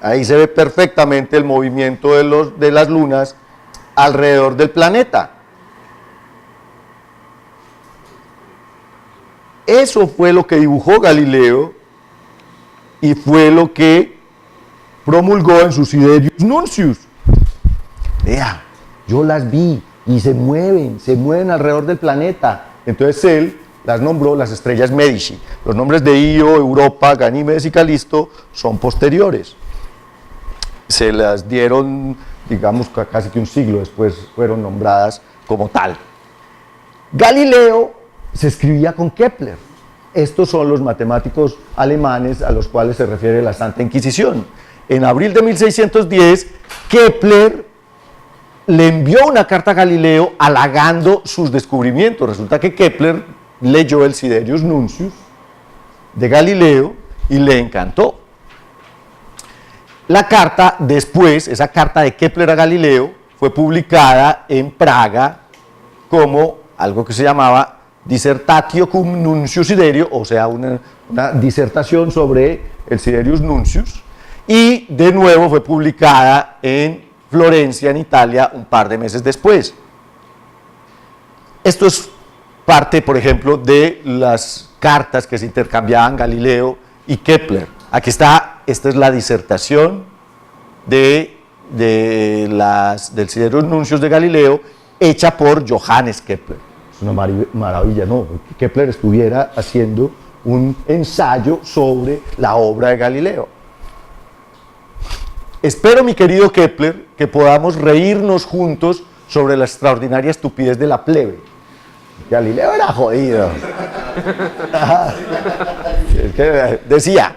Ahí se ve perfectamente el movimiento de las lunas alrededor del planeta. Eso fue lo que dibujó Galileo y fue lo que promulgó en su Siderius Nuncius. Vea, yo las vi y se mueven alrededor del planeta. Entonces él las nombró las estrellas Medici. Los nombres de Io, Europa, Ganímedes y Calisto son posteriores. Se las dieron, digamos, casi que un siglo después fueron nombradas como tal. Galileo se escribía con Kepler. Estos son los matemáticos alemanes a los cuales se refiere la Santa Inquisición. En abril de 1610, Kepler le envió una carta a Galileo halagando sus descubrimientos. Resulta que Kepler leyó el Siderius Nuncius de Galileo y le encantó. La carta después, esa carta de Kepler a Galileo, fue publicada en Praga como algo que se llamaba Dissertatio cum Nuncius Siderio, o sea, una disertación sobre el Siderius Nuncius, y de nuevo fue publicada en Florencia, en Italia, un par de meses después. Esto es parte, por ejemplo, de las cartas que se intercambiaban Galileo y Kepler. Aquí está, esta es la disertación del Siderius Nuncius de Galileo, hecha por Johannes Kepler. Es una maravilla, ¿no? Que Kepler estuviera haciendo un ensayo sobre la obra de Galileo. Espero, mi querido Kepler, que podamos reírnos juntos sobre la extraordinaria estupidez de la plebe. Galileo era jodido. Decía,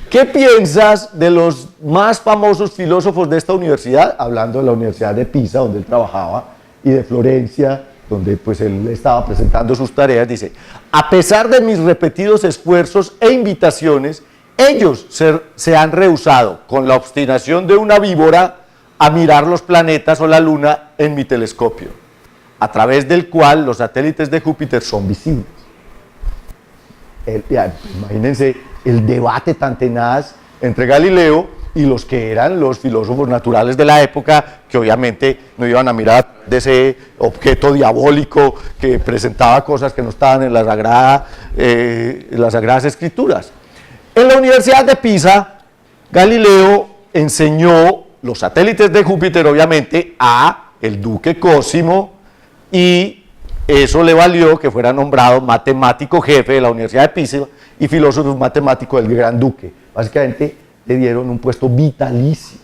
¿qué piensas de los más famosos filósofos de esta universidad? Hablando de la Universidad de Pisa, donde él trabajaba, y de Florencia, donde pues él estaba presentando sus tareas. Dice, a pesar de mis repetidos esfuerzos e invitaciones, ellos se han rehusado, con la obstinación de una víbora, a mirar los planetas o la luna en mi telescopio, a través del cual los satélites de Júpiter son visibles. Imagínense el debate tan tenaz entre Galileo y los que eran los filósofos naturales de la época, que obviamente no iban a mirar de ese objeto diabólico que presentaba cosas que no estaban en las Sagradas Escrituras. En la Universidad de Pisa, Galileo enseñó los satélites de Júpiter, obviamente, a el duque Cosimo, y eso le valió que fuera nombrado matemático jefe de la Universidad de Pisa y filósofo matemático del gran duque. Básicamente le dieron un puesto vitalicio.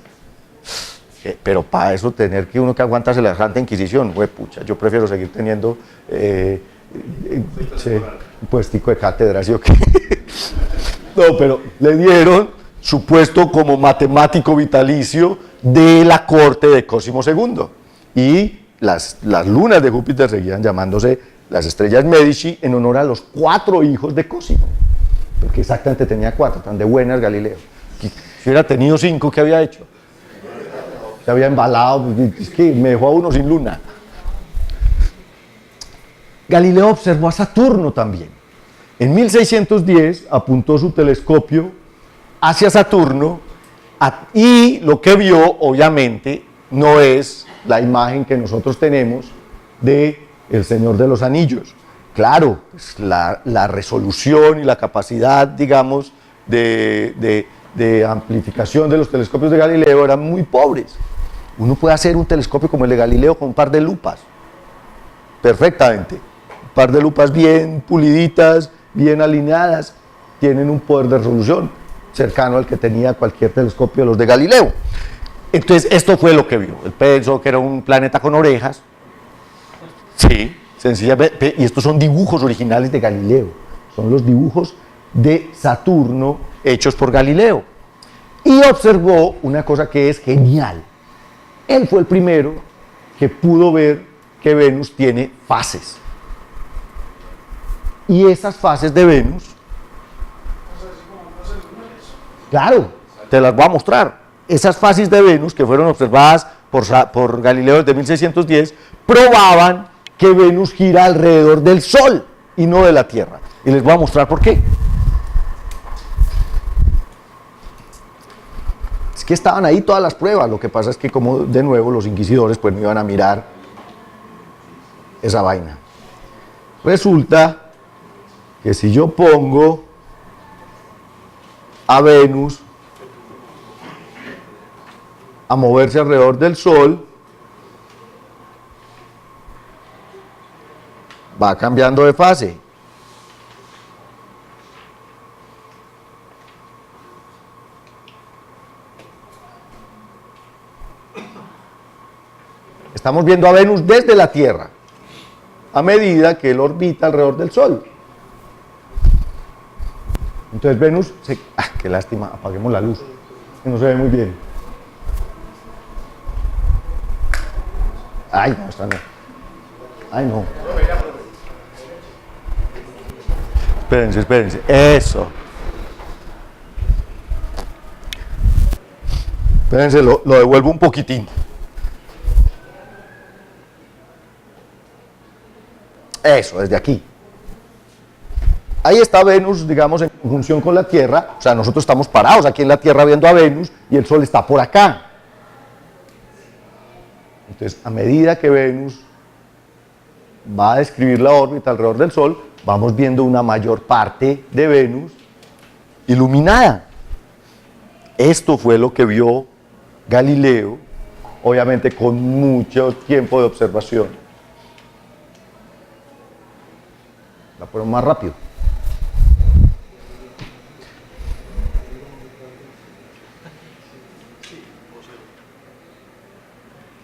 Pero para eso tener que uno que aguantarse la Santa Inquisición, pucha, yo prefiero seguir teniendo un puestico de cátedra, ¿sí o qué? No, pero le dieron su puesto como matemático vitalicio de la corte de Cosimo II. Y las lunas de Júpiter seguían llamándose las estrellas Medici en honor a los 4 hijos de Cosimo. Porque exactamente tenía 4, tan de buenas Galileo. Si hubiera tenido 5, ¿qué había hecho? Se había embalado, es que me dejó a uno sin luna. Galileo observó a Saturno también. En 1610 apuntó su telescopio hacia Saturno y lo que vio, obviamente, no es la imagen que nosotros tenemos de el Señor de los Anillos. Claro, pues la resolución y la capacidad, digamos, de amplificación de los telescopios de Galileo eran muy pobres. Uno puede hacer un telescopio como el de Galileo con un par de lupas, perfectamente. Un par de lupas bien puliditas, bien alineadas, tienen un poder de resolución cercano al que tenía cualquier telescopio de los de Galileo. Entonces, esto fue lo que vio. Él pensó que era un planeta con orejas. Sí, sencillamente. Y estos son dibujos originales de Galileo. Son los dibujos de Saturno hechos por Galileo. Y observó una cosa que es genial. Él fue el primero que pudo ver que Venus tiene fases. Y esas fases de Venus, claro, te las voy a mostrar. Esas fases de Venus que fueron observadas por Galileo desde 1610 probaban que Venus gira alrededor del Sol y no de la Tierra. Y les voy a mostrar por qué. Es que estaban ahí todas las pruebas, lo que pasa es que como de nuevo los inquisidores pues no iban a mirar esa vaina. Resulta que si yo pongo a Venus a moverse alrededor del Sol, va cambiando de fase. Estamos viendo a Venus desde la Tierra, a medida que él orbita alrededor del Sol. Entonces Venus se... ¡Ah, qué lástima! Apaguemos la luz, que no se ve muy bien. ¡Ay, no, esta no! ¡Ay, no! Espérense, espérense. ¡Eso! Espérense, lo devuelvo un poquitín. Eso, desde aquí. Ahí está Venus, digamos, en conjunción con la Tierra. O sea, nosotros estamos parados aquí en la Tierra viendo a Venus y el Sol está por acá. Entonces, a medida que Venus va a describir la órbita alrededor del Sol, vamos viendo una mayor parte de Venus iluminada. Esto fue lo que vio Galileo, obviamente con mucho tiempo de observación. La ponemos más rápido.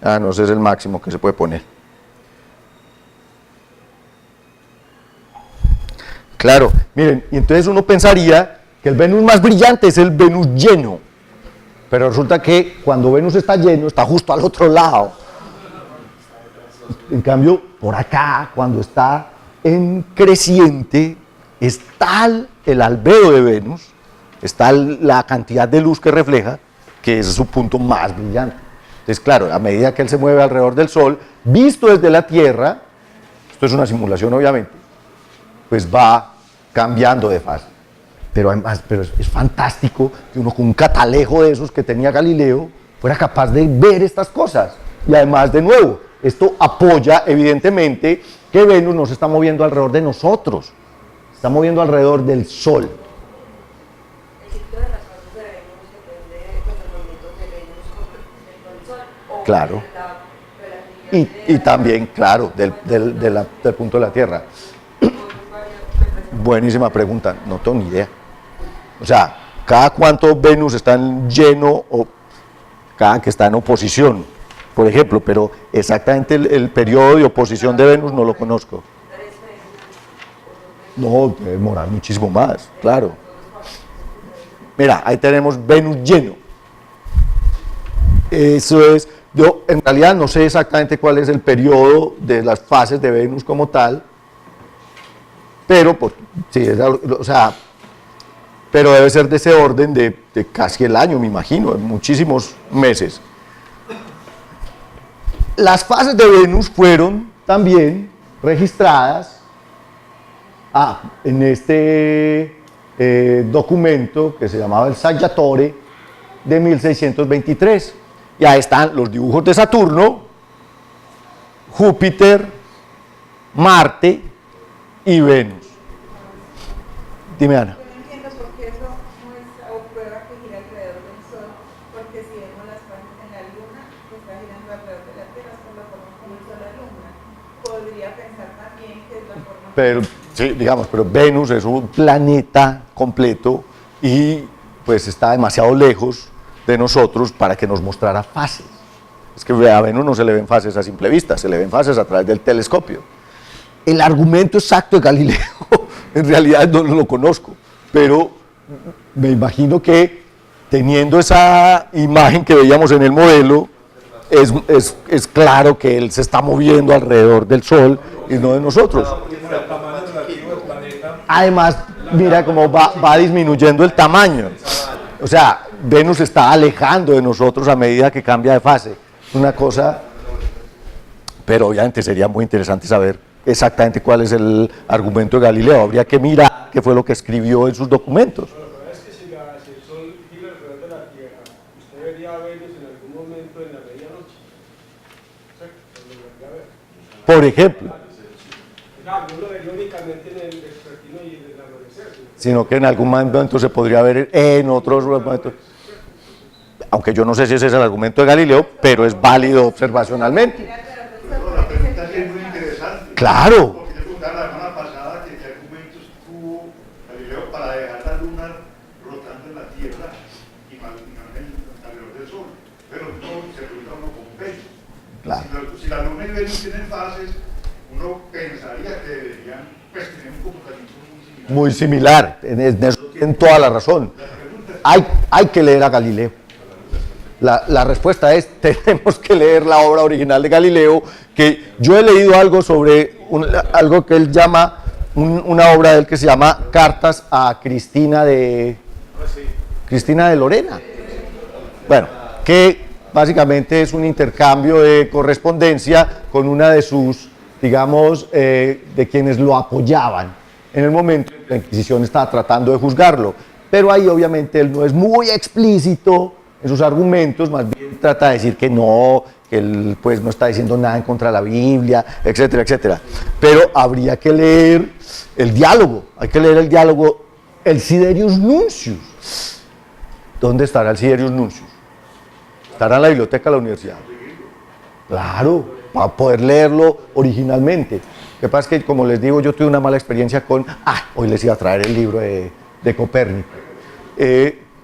Ah, no, ese es el máximo que se puede poner. Claro, miren, y entonces uno pensaría que el Venus más brillante es el Venus lleno, pero resulta que cuando Venus está lleno, está justo al otro lado. En cambio, por acá, cuando está en creciente, es tal el albedo de Venus, es tal la cantidad de luz que refleja, que es su punto más brillante. Entonces, claro, a medida que él se mueve alrededor del Sol, visto desde la Tierra, esto es una simulación obviamente, pues va cambiando de fase. Pero además, es fantástico que uno con un catalejo de esos que tenía Galileo fuera capaz de ver estas cosas. Y además, de nuevo, esto apoya evidentemente que Venus no se está moviendo alrededor de nosotros, se está moviendo alrededor del Sol. El ciclo de las fases de Venus depende de los movimientos de Venus con el Sol. O Claro. de la relatividad Y también, claro, del punto de la Tierra. Buenísima pregunta, no tengo ni idea. O sea, cada cuánto Venus está en lleno o cada que está en oposición, por ejemplo, pero exactamente el periodo de oposición de Venus no lo conozco. No, debe demorar muchísimo más, claro. Mira, ahí tenemos Venus lleno. Eso es, yo en realidad no sé exactamente cuál es el periodo de las fases de Venus como tal, pero sí, o sea, pero debe ser de ese orden de casi el año, me imagino, en muchísimos meses. Las fases de Venus fueron también registradas en este documento que se llamaba el Saggiatore de 1623. Y ahí están los dibujos de Saturno, Júpiter, Marte y Venus. Dime, Ana. Yo no entiendo por qué eso muestra o prueba que gira alrededor del Sol, porque si vemos las fases en la Luna, que está girando alrededor de la Tierra, es por la forma como el Sol alumbra. Podría pensar también que es la forma... Pero, sí, digamos, pero Venus es un planeta completo y pues está demasiado lejos de nosotros para que nos mostrara fases. Es que a Venus no se le ven fases a simple vista, se le ven fases a través del telescopio. El argumento exacto de Galileo, en realidad no lo conozco, pero me imagino que teniendo esa imagen que veíamos en el modelo, es claro que él se está moviendo alrededor del Sol y no de nosotros. El tamaño relativo del planeta Además, mira cómo va disminuyendo el tamaño. O sea, Venus se está alejando de nosotros a medida que cambia de fase. Una cosa, pero obviamente sería muy interesante saber exactamente cuál es el argumento de Galileo. Habría que mirar qué fue lo que escribió en sus documentos. La verdad es que si el Sol gira alrededor de la Tierra, usted vería a Venus en algún momento en la medianoche. Por ejemplo. Claro, no lo vería únicamente en el vespertino y en el amanecer. Sino que en algún momento se podría ver en otros momentos. Aunque yo no sé si ese es el argumento de Galileo, pero es válido observacionalmente. La pregunta sí es muy interesante. Claro. Porque yo preguntaba la semana pasada que qué argumentos tuvo Galileo para dejar la luna rotando en la Tierra y alrededor del Sol. Pero no se pregunta uno con Venus. Claro. Si la luna y Venus tienen fases, uno pensaría que deberían pues, tener un comportamiento muy similar. Muy similar, en eso tienen toda la razón. Hay que leer a Galileo. La respuesta es, tenemos que leer la obra original de Galileo, que yo he leído algo sobre, algo que él llama, una obra de él que se llama Cartas a Cristina de Lorena. Bueno, que básicamente es un intercambio de correspondencia con una de sus, digamos, de quienes lo apoyaban en el momento en que la Inquisición estaba tratando de juzgarlo. Pero ahí obviamente él no es muy explícito en sus argumentos, más bien trata de decir que no, que él pues no está diciendo nada en contra de la Biblia, etcétera, etcétera. Pero habría que leer el diálogo, hay que leer el diálogo, el Siderius Nuncius. ¿Dónde estará el Siderius Nuncius? Estará en la biblioteca de la universidad. Claro, para poder leerlo originalmente. Lo que pasa es que, como les digo, yo tuve una mala experiencia con, hoy les iba a traer el libro de Copérnico.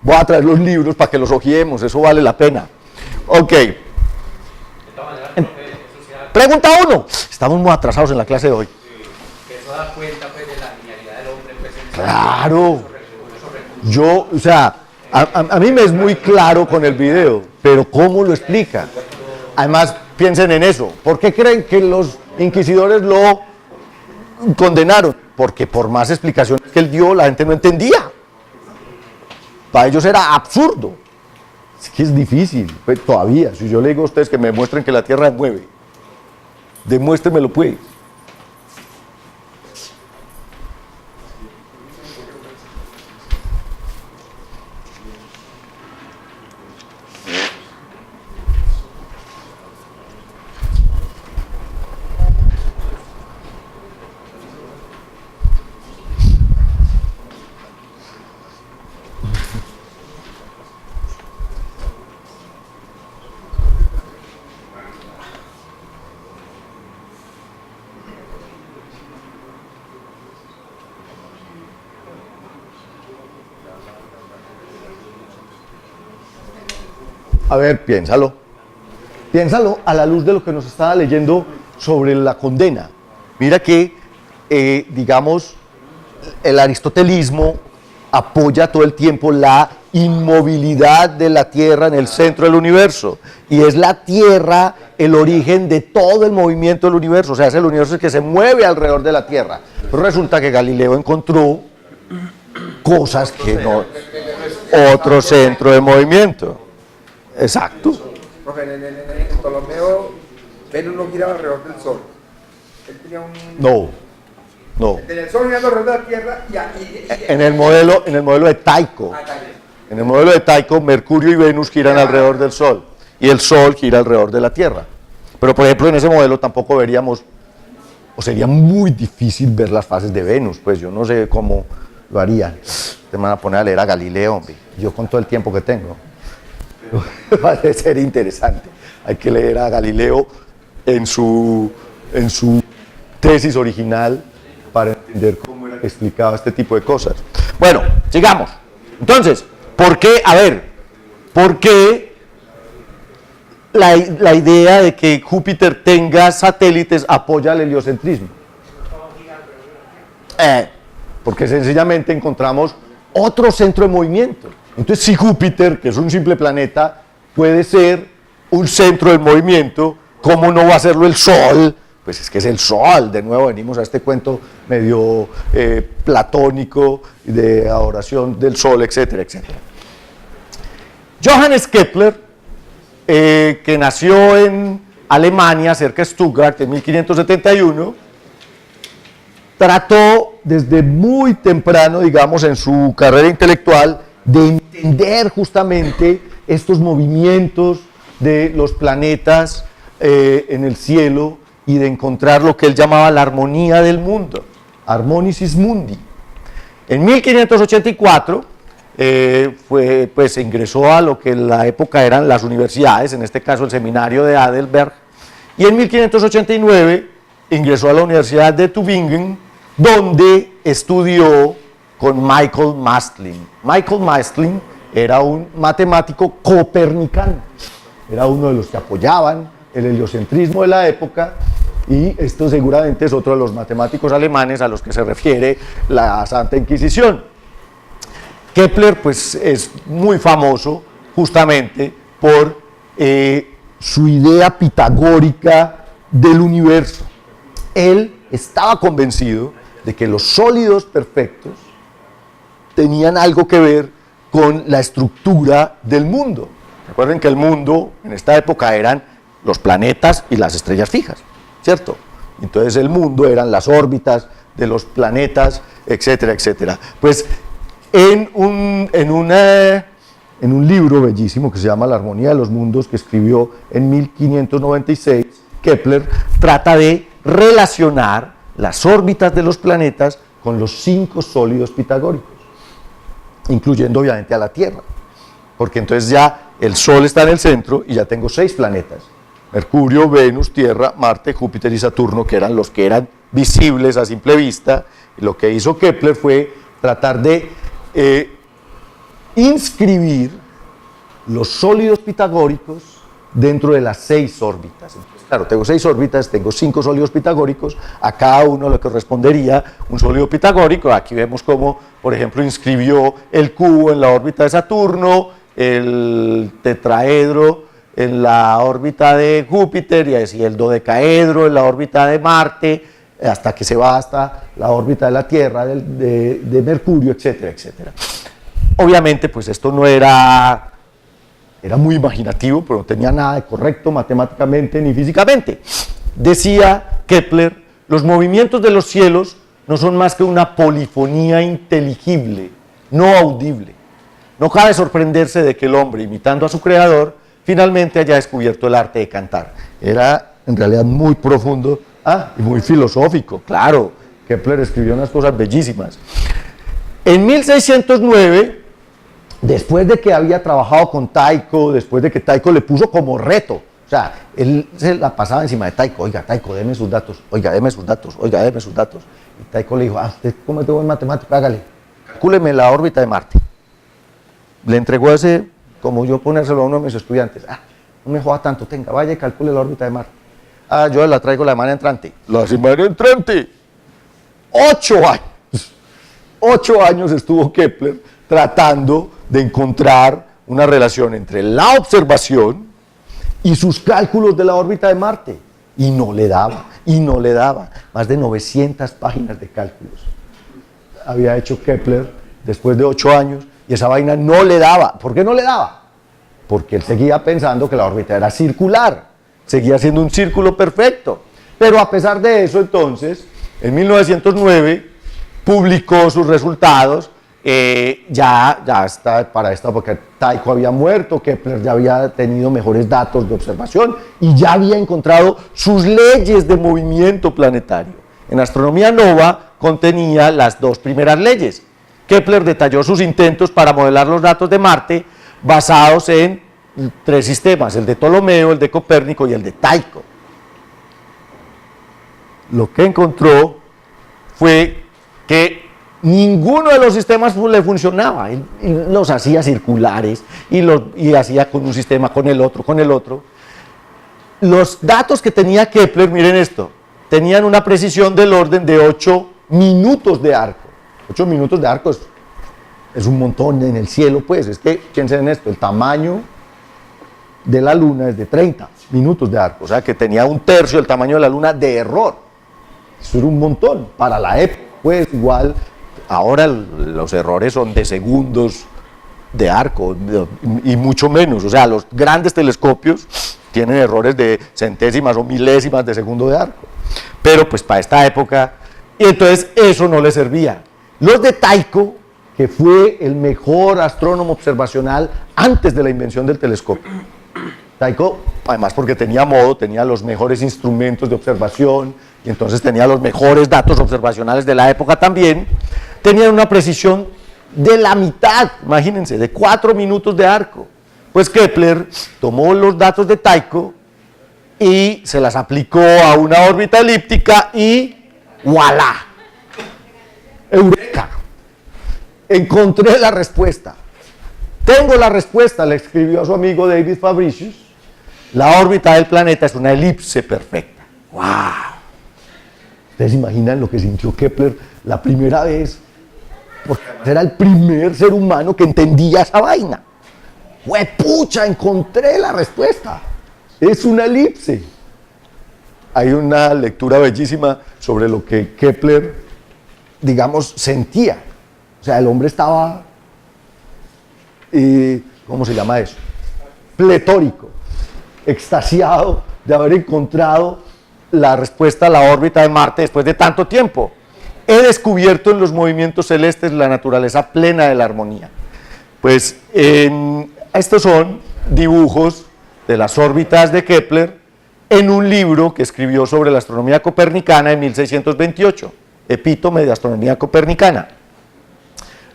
Voy a traer los libros para que los hojeemos, eso vale la pena. Ok. Pregunta 1. Estamos muy atrasados en la clase de hoy. Que eso da cuenta pues, de la genialidad del hombre. Pues, Claro. Yo, o sea, a mí me es muy claro con el video, pero ¿cómo lo explica? Además, piensen en eso. ¿Por qué creen que los inquisidores lo condenaron? Porque por más explicaciones que él dio, la gente no entendía. Para ellos era absurdo. Es que es difícil, pues, todavía. Si yo le digo a ustedes que me demuestren que la Tierra se mueve, demuéstrenmelo pues. A ver, piénsalo. Piénsalo a la luz de lo que nos estaba leyendo sobre la condena. Mira que, digamos, el aristotelismo apoya todo el tiempo la inmovilidad de la Tierra en el centro del universo. Y es la Tierra el origen de todo el movimiento del universo. O sea, es el universo que se mueve alrededor de la Tierra. Pero resulta que Galileo encontró cosas que no... Otro centro de movimiento. Exacto. Profe, en Ptolomeo, Venus no giraba alrededor del Sol. Él tenía un... No. Tenía el Sol girando alrededor de la Tierra En el modelo de Tycho. En el modelo de Tycho, Mercurio y Venus giran alrededor del Sol. Y el Sol gira alrededor de la Tierra. Pero, por ejemplo, en ese modelo tampoco veríamos... O sería muy difícil ver las fases de Venus. Pues yo no sé cómo lo harían. Te van a poner a leer a Galileo, hombre. Yo con todo el tiempo que tengo. Va a ser interesante. Hay que leer a Galileo en su tesis original para entender cómo era que explicaba este tipo de cosas. Bueno, sigamos. Entonces, ¿por qué la idea de que Júpiter tenga satélites apoya el heliocentrismo? Porque sencillamente encontramos otro centro de movimiento. Entonces, si Júpiter, que es un simple planeta, puede ser un centro del movimiento, ¿cómo no va a serlo el Sol, Pues es que es el Sol, de nuevo venimos a este cuento medio platónico de adoración del Sol, etcétera, etcétera. Johannes Kepler, que nació en Alemania, cerca de Stuttgart, en 1571, trató desde muy temprano, digamos, en su carrera intelectual, de entender justamente estos movimientos de los planetas en el cielo y de encontrar lo que él llamaba la armonía del mundo, Harmonicis Mundi. En 1584 se ingresó a lo que en la época eran las universidades, en este caso el seminario de Heidelberg, y en 1589 ingresó a la Universidad de Tübingen, donde estudió con Michael Maestlin. Michael Maestlin era un matemático copernicano, era uno de los que apoyaban el heliocentrismo de la época, y esto seguramente es otro de los matemáticos alemanes a los que se refiere la Santa Inquisición. Kepler pues es muy famoso justamente por su idea pitagórica del universo. Él estaba convencido de que los sólidos perfectos tenían algo que ver con la estructura del mundo. Recuerden que el mundo en esta época eran los planetas y las estrellas fijas, ¿cierto? Entonces el mundo eran las órbitas de los planetas, etcétera, etcétera. Pues en un libro bellísimo que se llama La armonía de los mundos, que escribió en 1596, Kepler trata de relacionar las órbitas de los planetas con los 5 sólidos pitagóricos, incluyendo obviamente a la Tierra, porque entonces ya el Sol está en el centro y ya tengo 6 planetas: Mercurio, Venus, Tierra, Marte, Júpiter y Saturno, que eran los que eran visibles a simple vista. Y lo que hizo Kepler fue tratar de inscribir los sólidos pitagóricos dentro de las 6 órbitas. Entonces, claro, tengo 6 órbitas, tengo 5 sólidos pitagóricos, a cada uno le correspondería un sólido pitagórico. Aquí vemos cómo, por ejemplo, inscribió el cubo en la órbita de Saturno, el tetraedro en la órbita de Júpiter y así el dodecaedro en la órbita de Marte, hasta que se va hasta la órbita de la Tierra, de Mercurio, etcétera, etcétera. Obviamente, pues esto no era muy imaginativo, pero no tenía nada de correcto matemáticamente ni físicamente. Decía Kepler: los movimientos de los cielos no son más que una polifonía inteligible, no audible. No cabe sorprenderse de que el hombre, imitando a su creador, finalmente haya descubierto el arte de cantar. Era en realidad muy profundo y muy filosófico. Claro, Kepler escribió unas cosas bellísimas. En 1609, después de que había trabajado con Tycho, después de que Tycho le puso como reto, o sea, él se la pasaba encima de Tycho: oiga, Tycho, deme sus datos, oiga, deme sus datos, oiga, deme sus datos. Y Tycho le dijo: usted como es de buen matemático, hágale, calcúleme la órbita de Marte. Le entregó ese, como yo ponérselo a uno de mis estudiantes: no me joda tanto, tenga, vaya y calcule la órbita de Marte. Yo la traigo la semana entrante. La semana entrante. 8 años. 8 años estuvo Kepler tratando de encontrar una relación entre la observación y sus cálculos de la órbita de Marte. Y no le daba, y no le daba. Más de 900 páginas de cálculos había hecho Kepler después de 8 años, y esa vaina no le daba. ¿Por qué no le daba? Porque él seguía pensando que la órbita era circular, seguía siendo un círculo perfecto. Pero a pesar de eso, entonces, en 1909 publicó sus resultados. Ya está para esta, porque Tycho había muerto, Kepler ya había tenido mejores datos de observación y ya había encontrado sus leyes de movimiento planetario. En Astronomía Nova contenía las 2 primeras leyes. Kepler detalló sus intentos para modelar los datos de Marte basados en 3 sistemas: el de Ptolomeo, el de Copérnico y el de Tycho. Lo que encontró fue que ninguno de los sistemas le funcionaba. Él los hacía circulares y hacía con un sistema, con el otro. Los datos que tenía Kepler, miren esto, tenían una precisión del orden de 8 minutos de arco. 8 minutos de arco es un montón en el cielo, pues. Es que, piensen en esto: el tamaño de la Luna es de 30 minutos de arco, o sea que tenía 1/3 del tamaño de la Luna de error. Eso era un montón para la época, pues igual ahora los errores son de segundos de arco y mucho menos, o sea, los grandes telescopios tienen errores de centésimas o milésimas de segundo de arco, pero pues para esta época, y entonces eso no le servía. Los de Tycho, que fue el mejor astrónomo observacional antes de la invención del telescopio, Tycho, además porque tenía modo, tenía los mejores instrumentos de observación, y entonces tenía los mejores datos observacionales de la época también, tenía una precisión de la mitad, imagínense, de 4 minutos de arco. Pues Kepler tomó los datos de Tycho y se las aplicó a una órbita elíptica y ¡voilá! ¡Eureka! Encontré la respuesta. Tengo la respuesta, le escribió a su amigo David Fabricius. La órbita del planeta es una elipse perfecta. ¡Wow! ¿Ustedes imaginan lo que sintió Kepler la primera vez? Porque era el primer ser humano que entendía esa vaina. ¡Huepucha! Encontré la respuesta. Es una elipse. Hay una lectura bellísima sobre lo que Kepler, digamos, sentía. O sea, el hombre estaba, ¿cómo se llama eso? Pletórico, extasiado de haber encontrado la respuesta a la órbita de Marte después de tanto tiempo. He descubierto en los movimientos celestes la naturaleza plena de la armonía. Pues estos son dibujos de las órbitas de Kepler en un libro que escribió sobre la astronomía copernicana en 1628, Epítome de Astronomía Copernicana.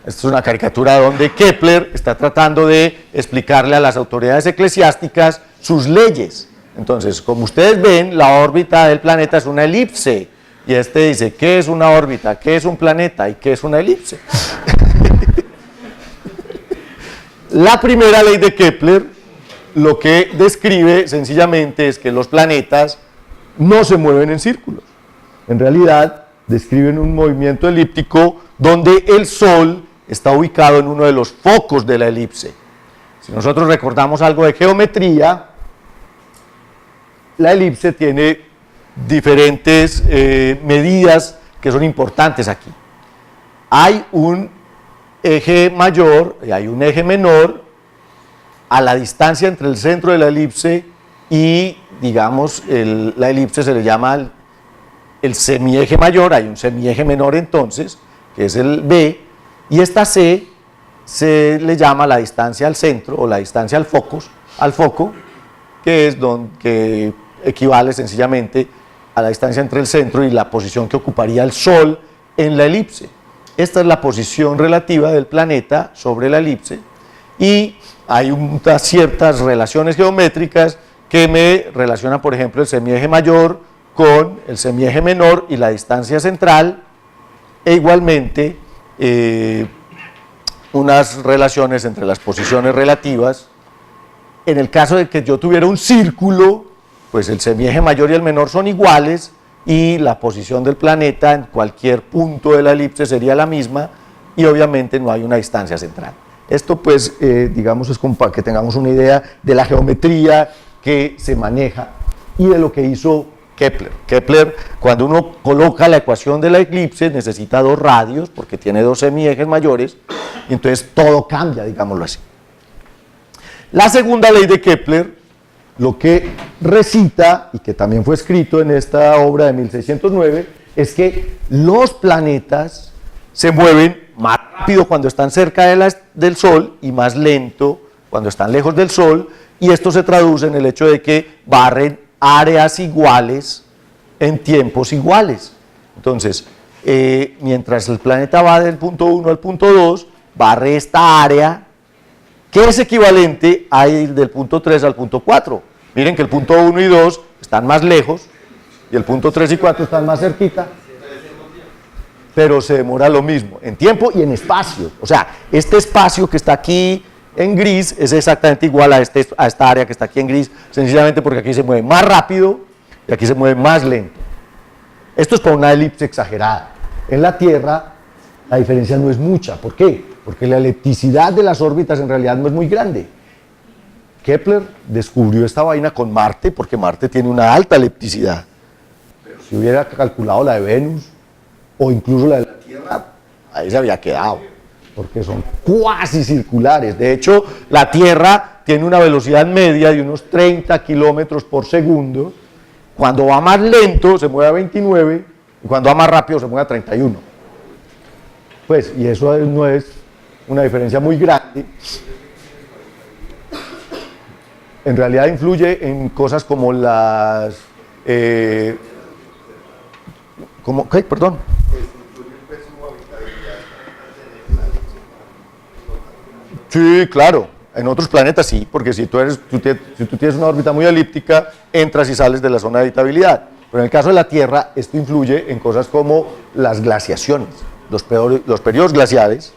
Esta es una caricatura donde Kepler está tratando de explicarle a las autoridades eclesiásticas sus leyes. Entonces, como ustedes ven, la órbita del planeta es una elipse. Y este dice, ¿qué es una órbita? ¿Qué es un planeta? ¿Y qué es una elipse? La primera ley de Kepler lo que describe sencillamente es que los planetas no se mueven en círculos. En realidad, describen un movimiento elíptico donde el Sol está ubicado en uno de los focos de la elipse. Si nosotros recordamos algo de geometría, la elipse tiene diferentes medidas que son importantes aquí. Hay un eje mayor y hay un eje menor a la distancia entre el centro de la elipse y, digamos, la elipse se le llama el semieje mayor, hay un semieje menor entonces, que es el B, y esta C se le llama la distancia al centro o la distancia al foco, que es que equivale sencillamente a la distancia entre el centro y la posición que ocuparía el Sol en la elipse. Esta es la posición relativa del planeta sobre la elipse y hay unas ciertas relaciones geométricas que me relacionan, por ejemplo, el semieje mayor con el semieje menor y la distancia central, e igualmente unas relaciones entre las posiciones relativas. En el caso de que yo tuviera un círculo, pues el semieje mayor y el menor son iguales y la posición del planeta en cualquier punto de la elipse sería la misma y obviamente no hay una distancia central. Esto pues, digamos, es como para que tengamos una idea de la geometría que se maneja y de lo que hizo Kepler. Kepler, cuando uno coloca la ecuación de la elipse, necesita 2 radios porque tiene 2 semiejes mayores y entonces todo cambia, digámoslo así. La segunda ley de Kepler, lo que recita, y que también fue escrito en esta obra de 1609, es que los planetas se mueven más rápido cuando están cerca del Sol y más lento cuando están lejos del Sol, y esto se traduce en el hecho de que barren áreas iguales en tiempos iguales. Entonces, mientras el planeta va del punto 1 al punto 2, barre esta área que es equivalente a ir del punto 3 al punto 4. Miren que el punto 1 y 2 están más lejos y el punto 3 y 4 están más cerquita, pero se demora lo mismo en tiempo y en espacio. O sea, este espacio que está aquí en gris es exactamente igual a esta área que está aquí en gris, sencillamente porque aquí se mueve más rápido y aquí se mueve más lento. Esto es para una elipse exagerada. En la Tierra la diferencia no es mucha. ¿Por qué? Porque la elipticidad de las órbitas en realidad no es muy grande. Kepler descubrió esta vaina con Marte, porque Marte tiene una alta elipticidad. Pero si hubiera calculado la de Venus, o incluso la de la Tierra, ahí se había quedado, porque son cuasi circulares. De hecho, la Tierra tiene una velocidad media de unos 30 kilómetros por segundo. Cuando va más lento se mueve a 29, y cuando va más rápido se mueve a 31. Pues, y eso no es una diferencia muy grande. En realidad influye en cosas como las... ¿qué? Perdón. Sí, claro. En otros planetas sí, porque si tú tienes una órbita muy elíptica, entras y sales de la zona de habitabilidad. Pero en el caso de la Tierra, esto influye en cosas como las glaciaciones. Los periodos glaciares,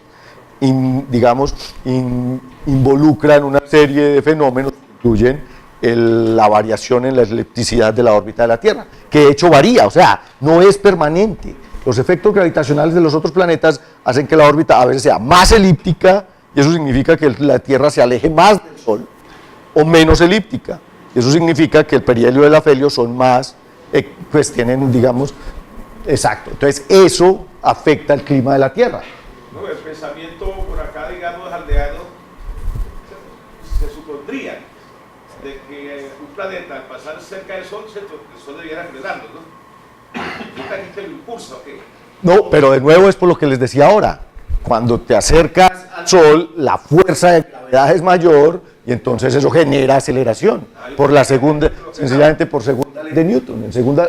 involucran una serie de fenómenos que incluyen la variación en la elipticidad de la órbita de la Tierra, que de hecho varía, o sea, no es permanente. Los efectos gravitacionales de los otros planetas hacen que la órbita a veces sea más elíptica, y eso significa que la Tierra se aleje más del Sol, o menos elíptica. Y eso significa que el perihelio y el afelio son más, pues tienen, digamos, exacto. Entonces eso afecta el clima de la Tierra. No, el pensamiento por acá, digamos, aldeano, se supondría de que un planeta al pasar cerca del Sol, el Sol debiera frenarlo, ¿no? ¿Nunca dijiste lo impulsa o qué? No, pero de nuevo es por lo que les decía ahora. Cuando te acercas al Sol, la fuerza de gravedad es mayor y entonces eso genera aceleración. Sencillamente por segunda ley de Newton.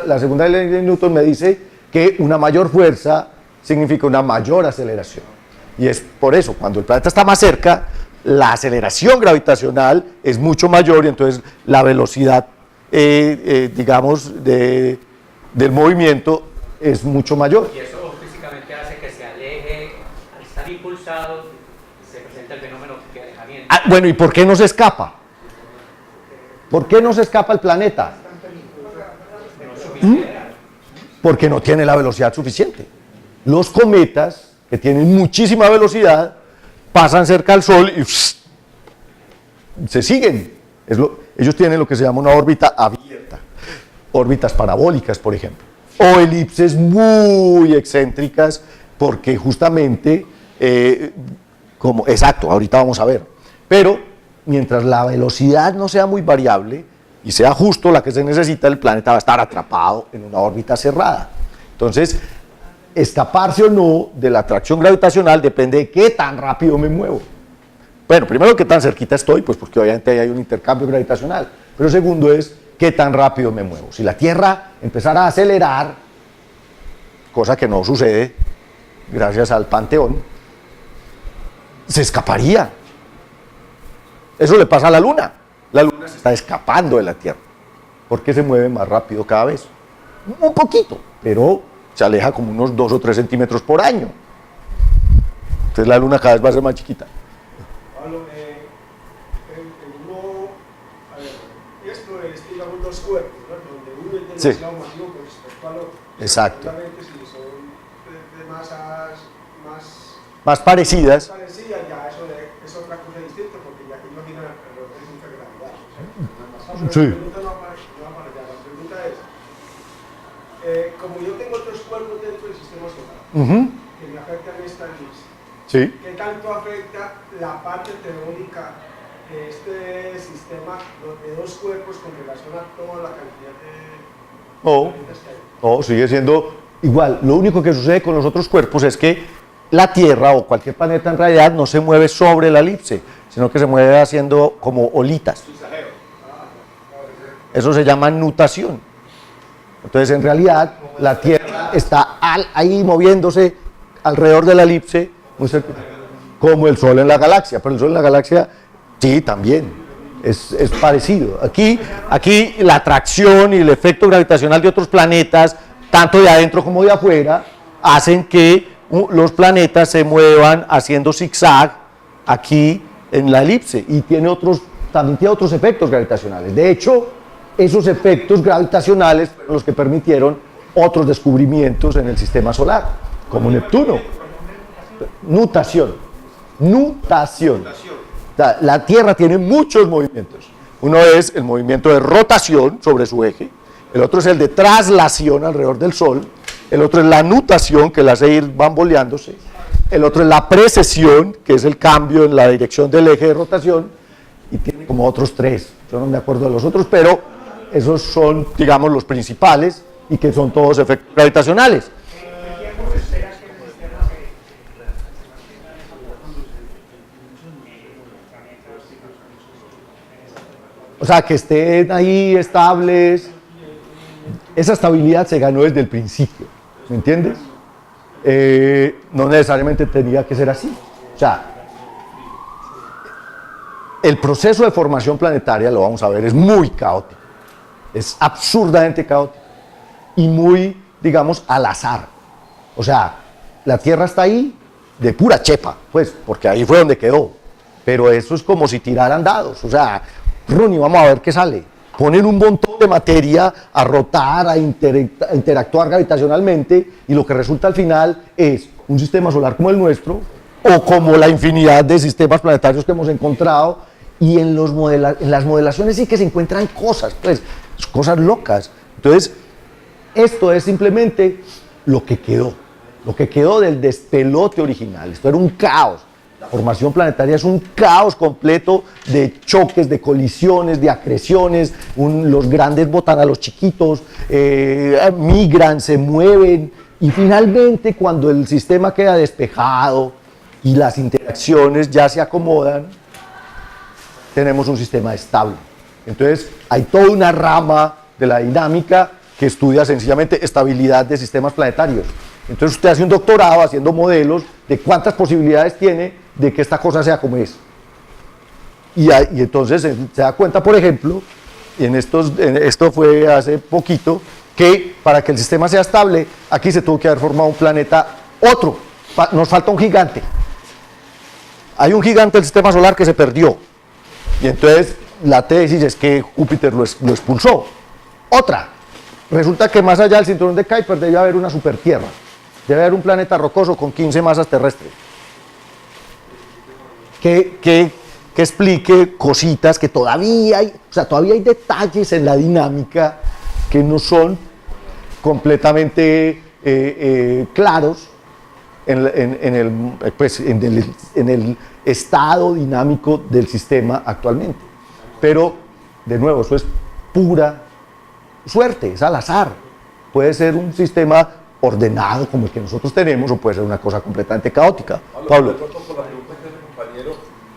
La segunda ley de Newton me dice que una mayor fuerza significa una mayor aceleración. Y es por eso, cuando el planeta está más cerca, la aceleración gravitacional es mucho mayor y entonces la velocidad, digamos, del movimiento es mucho mayor. Y eso físicamente hace que se aleje, al estar impulsado, se presenta el fenómeno de alejamiento. Bueno, ¿y por qué no se escapa? ¿Por qué no se escapa el planeta? Porque no tiene la velocidad suficiente. Los cometas, que tienen muchísima velocidad, pasan cerca al Sol y se siguen. Ellos tienen lo que se llama una órbita abierta, órbitas parabólicas, por ejemplo, o elipses muy excéntricas, porque justamente, exacto, ahorita vamos a ver, pero mientras la velocidad no sea muy variable y sea justo la que se necesita, el planeta va a estar atrapado en una órbita cerrada. Entonces, escaparse o no de la atracción gravitacional depende de qué tan rápido me muevo. Bueno, primero, qué tan cerquita estoy, pues porque obviamente ahí hay un intercambio gravitacional, pero segundo es qué tan rápido me muevo. Si la Tierra empezara a acelerar, cosa que no sucede gracias al Panteón, se escaparía. Eso le pasa a la Luna. La Luna se está escapando de la Tierra porque se mueve más rápido cada vez. Un poquito, pero se aleja como unos 2 o 3 centímetros por año. Entonces la Luna cada vez va a ser más chiquita. Pablo, esto es, digamos, dos cuerpos, ¿no? Donde uno es demasiado masivo con respecto al otro. Exacto. Obviamente, si son de masas más parecidas. Ya eso es otra cosa distinta, porque ya aquí no tiene mucha gravedad. Sí. La pregunta no va para allá. La pregunta es, como yo tengo otros cuerpos dentro del sistema solar, que me afectan esta luz, Sí. ¿qué tanto afecta la parte teórica de este sistema de dos cuerpos con relación a toda la cantidad de planetas que hay? No, sigue siendo igual. Lo único que sucede con los otros cuerpos es que la Tierra o cualquier planeta en realidad no se mueve sobre la elipse, sino que se mueve haciendo como olitas. Eso se llama nutación. Entonces, en realidad, la Tierra está ahí moviéndose alrededor de la elipse, muy cerca, como el Sol en la galaxia. Pero el Sol en la galaxia, sí, también es parecido. Aquí la atracción y el efecto gravitacional de otros planetas, tanto de adentro como de afuera, hacen que los planetas se muevan haciendo zigzag aquí en la elipse, y también tiene otros efectos gravitacionales. De hecho, esos efectos gravitacionales fueron los que permitieron otros descubrimientos en el sistema solar, como Neptuno. Nutación. O sea, la Tierra tiene muchos movimientos. Uno es el movimiento de rotación sobre su eje, el otro es el de traslación alrededor del Sol, el otro es la nutación, que las hace ir bamboleándose, el otro es la precesión, que es el cambio en la dirección del eje de rotación, y tiene como otros 3, yo no me acuerdo de los otros, pero esos son, digamos, los principales, y que son todos efectos gravitacionales. O sea, que estén ahí estables, esa estabilidad se ganó desde el principio, ¿me entiendes? No necesariamente tenía que ser así. O sea, el proceso de formación planetaria, lo vamos a ver, es muy caótico, es absurdamente caótico y muy, digamos, al azar. O sea, la Tierra está ahí de pura chepa, pues, porque ahí fue donde quedó, pero eso es como si tiraran dados, o sea, Ronnie, vamos a ver qué sale. Ponen un montón de materia a rotar, a interactuar gravitacionalmente, y lo que resulta al final es un sistema solar como el nuestro, o como la infinidad de sistemas planetarios que hemos encontrado, y en las modelaciones sí que se encuentran cosas, pues, cosas locas. Entonces, esto es simplemente lo que quedó del despelote original. Esto era un caos. La formación planetaria es un caos completo de choques, de colisiones, de acreciones. Los grandes botan a los chiquitos, migran, se mueven, y finalmente, cuando el sistema queda despejado y las interacciones ya se acomodan, tenemos un sistema estable. Entonces, hay toda una rama de la dinámica que estudia sencillamente estabilidad de sistemas planetarios. Entonces, usted hace un doctorado haciendo modelos de cuántas posibilidades tiene de que esta cosa sea como es. Y entonces se da cuenta, por ejemplo, y esto fue hace poquito, que para que el sistema sea estable, aquí se tuvo que haber formado un planeta otro. Nos falta un gigante. Hay un gigante del sistema solar que se perdió. Y entonces la tesis es que Júpiter lo expulsó. Otra. Resulta que más allá del cinturón de Kuiper debe haber una supertierra. Debe haber un planeta rocoso con 15 masas terrestres. Que explique cositas que todavía hay, o sea, todavía hay detalles en la dinámica que no son completamente claros en el estado dinámico del sistema actualmente. Pero, de nuevo, eso es pura suerte, es al azar. Puede ser un sistema ordenado como el que nosotros tenemos, o puede ser una cosa completamente caótica. Pablo. Por la pregunta que hace el compañero,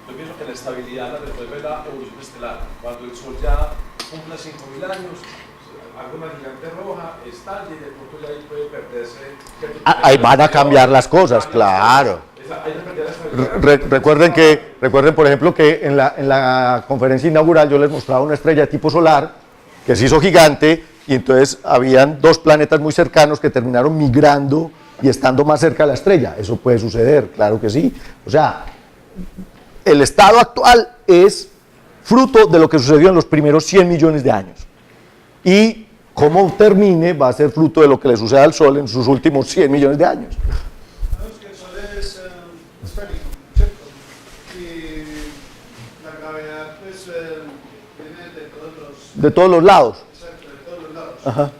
yo pienso que la estabilidad la resuelve la evolución estelar. Cuando el Sol ya cumpla 5.000 años, haga una gigante roja, estalle, y de pronto ya ahí puede perderse. Ahí van a cambiar las cosas, claro. Recuerden, por ejemplo, que en la conferencia inaugural yo les mostraba una estrella de tipo solar que se hizo gigante, y entonces habían dos planetas muy cercanos que terminaron migrando y estando más cerca de la estrella. Eso puede suceder, claro que sí. O sea, el estado actual es fruto de lo que sucedió en los primeros 100 millones de años. Y cómo termine va a ser fruto de lo que le suceda al Sol en sus últimos 100 millones de años. Sabemos que el Sol es esférico, ¿cierto? Y la gravedad pues viene de todos los lados. Exacto, de todos los lados. Ajá.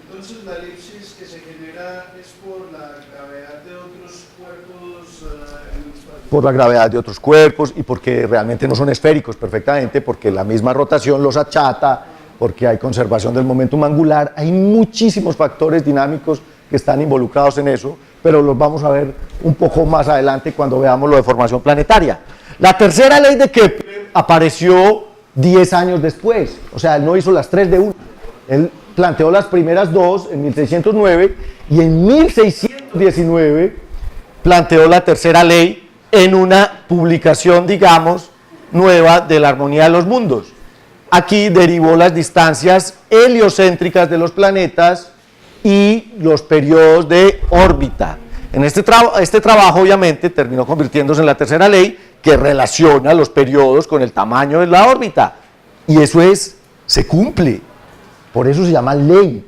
Entonces la elipsis que se genera es por la gravedad de otros cuerpos en el espacio. Por la gravedad de otros cuerpos, y porque realmente no son esféricos perfectamente, porque la misma rotación los achata, porque hay conservación del momentum angular. Hay muchísimos factores dinámicos que están involucrados en eso, pero los vamos a ver un poco más adelante cuando veamos lo de formación planetaria. La tercera ley de Kepler apareció 10 años después, o sea, él no hizo las 3 de 1. Él planteó las primeras 2 en 1609, y en 1619 planteó la tercera ley en una publicación, digamos, nueva de la armonía de los mundos. Aquí derivó las distancias heliocéntricas de los planetas y los periodos de órbita. En este trabajo, obviamente, terminó convirtiéndose en la tercera ley, que relaciona los periodos con el tamaño de la órbita. Y eso se cumple. Por eso se llama ley.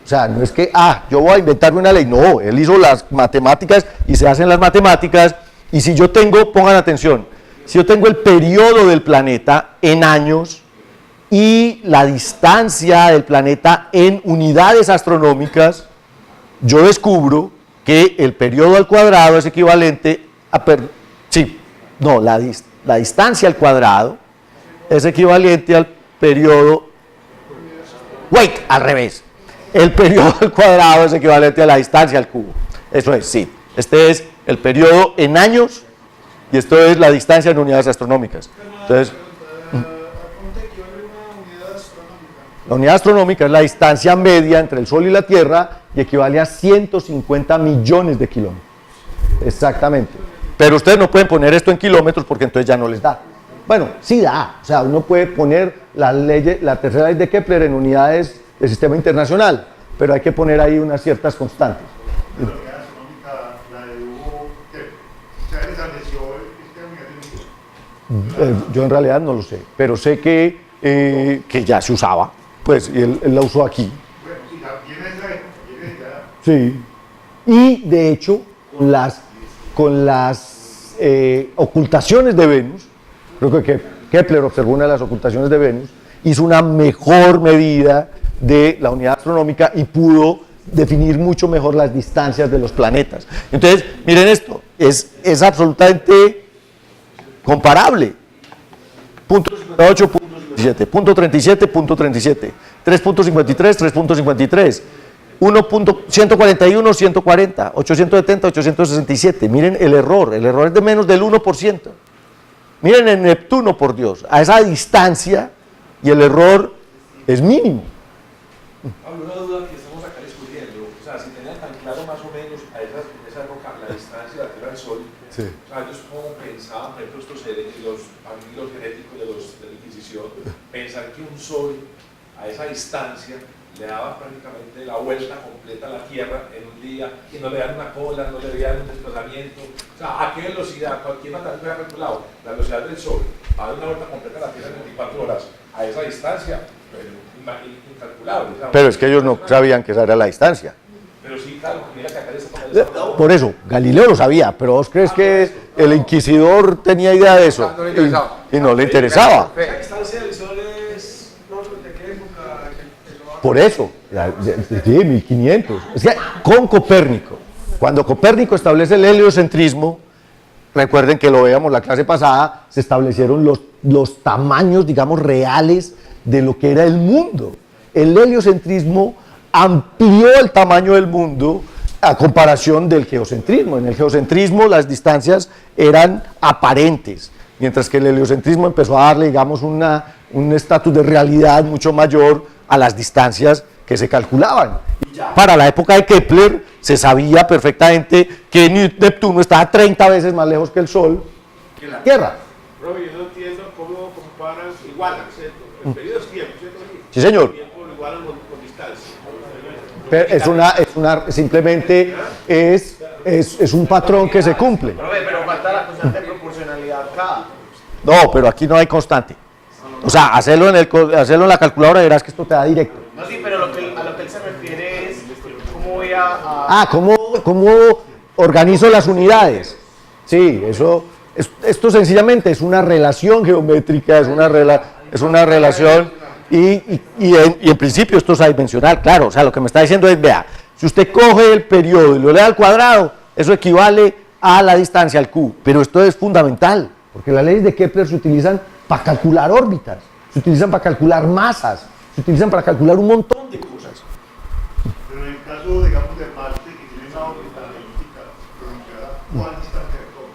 O sea, no es que, yo voy a inventarme una ley. No, él hizo las matemáticas y se hacen las matemáticas. Y si yo tengo, pongan atención, si yo tengo el periodo del planeta en años y la distancia del planeta en unidades astronómicas, yo descubro que el periodo al cuadrado es equivalente a... la distancia al cuadrado es equivalente al periodo... al revés. El periodo al cuadrado es equivalente a la distancia al cubo. Eso es, sí. Este es el periodo en años y esto es la distancia en unidades astronómicas. Entonces, la unidad astronómica es la distancia media entre el Sol y la Tierra y equivale a 150 millones de kilómetros. Exactamente. Pero ustedes no pueden poner esto en kilómetros porque entonces ya no les da. Bueno, sí da. O sea, uno puede poner la tercera ley de Kepler en unidades del sistema internacional, pero hay que poner ahí unas ciertas constantes. La unidad astronómica la dibujó Kepler. O sea, él estableció esta unidad de Yo en realidad no lo sé, pero sé que ya se usaba, pues, y él la usó aquí. Bueno, sí, viene ya. Sí. Y de hecho, con las ocultaciones de Venus, creo que Kepler observó una de las ocultaciones de Venus, hizo una mejor medida de la unidad astronómica y pudo definir mucho mejor las distancias de los planetas. Entonces, miren esto, es absolutamente comparable. Punto 58, punto 57, punto 37, punto 37, 3.53, 3.53, 1.141, 140, 870, 867. Miren el error es de menos del 1%. Miren en Neptuno, por Dios, a esa distancia y el error es mínimo. Pablo, una duda que estamos acá discutiendo, o sea, si tenían tan claro más o menos en esa época la distancia de la Tierra al Sol, sí. O sea, ellos cómo pensaban, por ejemplo, los amigos genéticos de la Inquisición, pensar que un Sol a esa distancia le daba prácticamente la vuelta completa a la Tierra en un día y no le dan una cola, no le dan un desplazamiento. O sea, ¿a qué velocidad? ¿Quién matemático ha calculado? La velocidad del Sol a dar una vuelta completa a la Tierra en 24 horas a esa distancia, incalculable. ¿Sabes? Pero es que ellos no sabían que esa era la distancia. Pero sí, claro, mira que acá está. Por eso, Galileo lo sabía, pero ¿vos crees que el inquisidor tenía idea de eso? Y no le interesaba. La distancia del Sol es, no sé de qué época. Por eso, sí, 1500. Es que con Copérnico, cuando Copérnico establece el heliocentrismo, recuerden que lo veíamos la clase pasada, se establecieron los tamaños, digamos, reales de lo que era el mundo. El heliocentrismo amplió el tamaño del mundo a comparación del geocentrismo. En el geocentrismo las distancias eran aparentes, mientras que el heliocentrismo empezó a darle, digamos, un estatus de realidad mucho mayor a las distancias que se calculaban. Para la época de Kepler se sabía perfectamente que Neptuno estaba 30 veces más lejos que el Sol que la Tierra. Roby, yo no entiendo cómo comparan, igualan, ¿cierto? El periodo es tiempo, ¿cierto? Sí, señor. Tiempo lo igualan con distancia. Pero simplemente es un patrón que se cumple. Pero falta la constante de proporcionalidad acá. No, pero aquí no hay constante. O sea, hacerlo en la calculadora verás que esto te da directo. No, sí, pero a lo que él se refiere es cómo voy a... ¿Cómo organizo las unidades? Sí, esto sencillamente es una relación geométrica, es una relación y en principio esto es adimensional, claro. O sea, lo que me está diciendo es, vea, si usted coge el periodo y lo lee al cuadrado, eso equivale a la distancia al Q, pero esto es fundamental, porque las leyes de Kepler se utilizan para calcular órbitas, se utilizan para calcular masas, se utilizan para calcular un montón de cosas. Pero en el caso, digamos, de Marte, que tiene una órbita elíptica pronunciada, ¿cuál distancia de todo?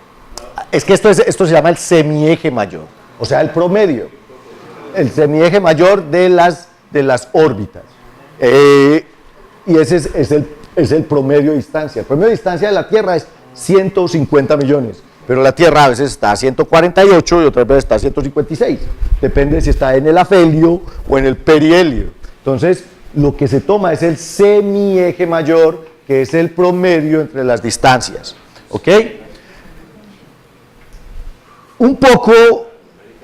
Es que esto se llama el semieje mayor, o sea, el promedio, el semieje mayor de las órbitas. Y ese es el promedio de distancia. El promedio de distancia de la Tierra es 150 millones. Pero la Tierra a veces está a 148 y otras veces está a 156. Depende si está en el afelio o en el perihelio. Entonces, lo que se toma es el semieje mayor, que es el promedio entre las distancias. ¿Ok? Un poco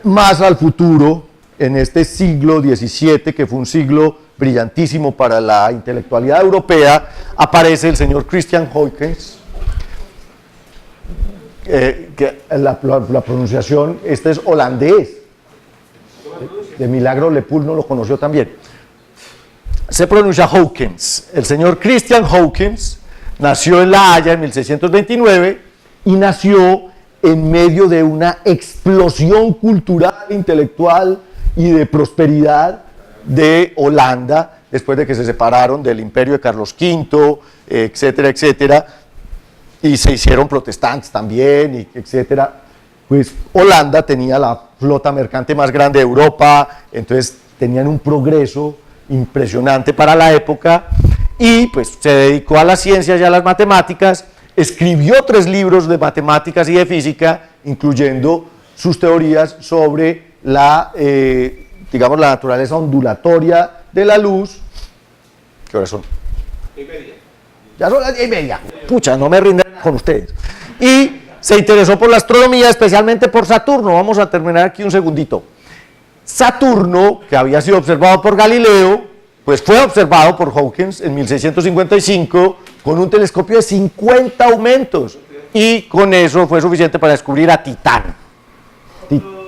más al futuro, en este siglo XVII, que fue un siglo brillantísimo para la intelectualidad europea, aparece el señor Christian Huygens, que la pronunciación, este es holandés. De milagro Lepul no lo conoció también. Se pronuncia Hawkins. El señor Christian Hawkins nació en La Haya en 1629 y nació en medio de una explosión cultural, intelectual y de prosperidad de Holanda, después de que se separaron del imperio de Carlos V, etcétera, etcétera, y se hicieron protestantes también, y etcétera. Pues Holanda tenía la flota mercante más grande de Europa, entonces tenían un progreso impresionante para la época, y pues se dedicó a las ciencias y a las matemáticas, escribió 3 libros de matemáticas y de física, incluyendo sus teorías sobre la, digamos, la naturaleza ondulatoria de la luz. ¿Qué horas son? 10:30. Ya son las 10:30. Pucha, no me rinden con ustedes. Y se interesó por la astronomía, especialmente por Saturno. Vamos a terminar aquí un segundito. Saturno, que había sido observado por Galileo, pues fue observado por Hawkins en 1655 con un telescopio de 50 aumentos, y con eso fue suficiente para descubrir a Titán.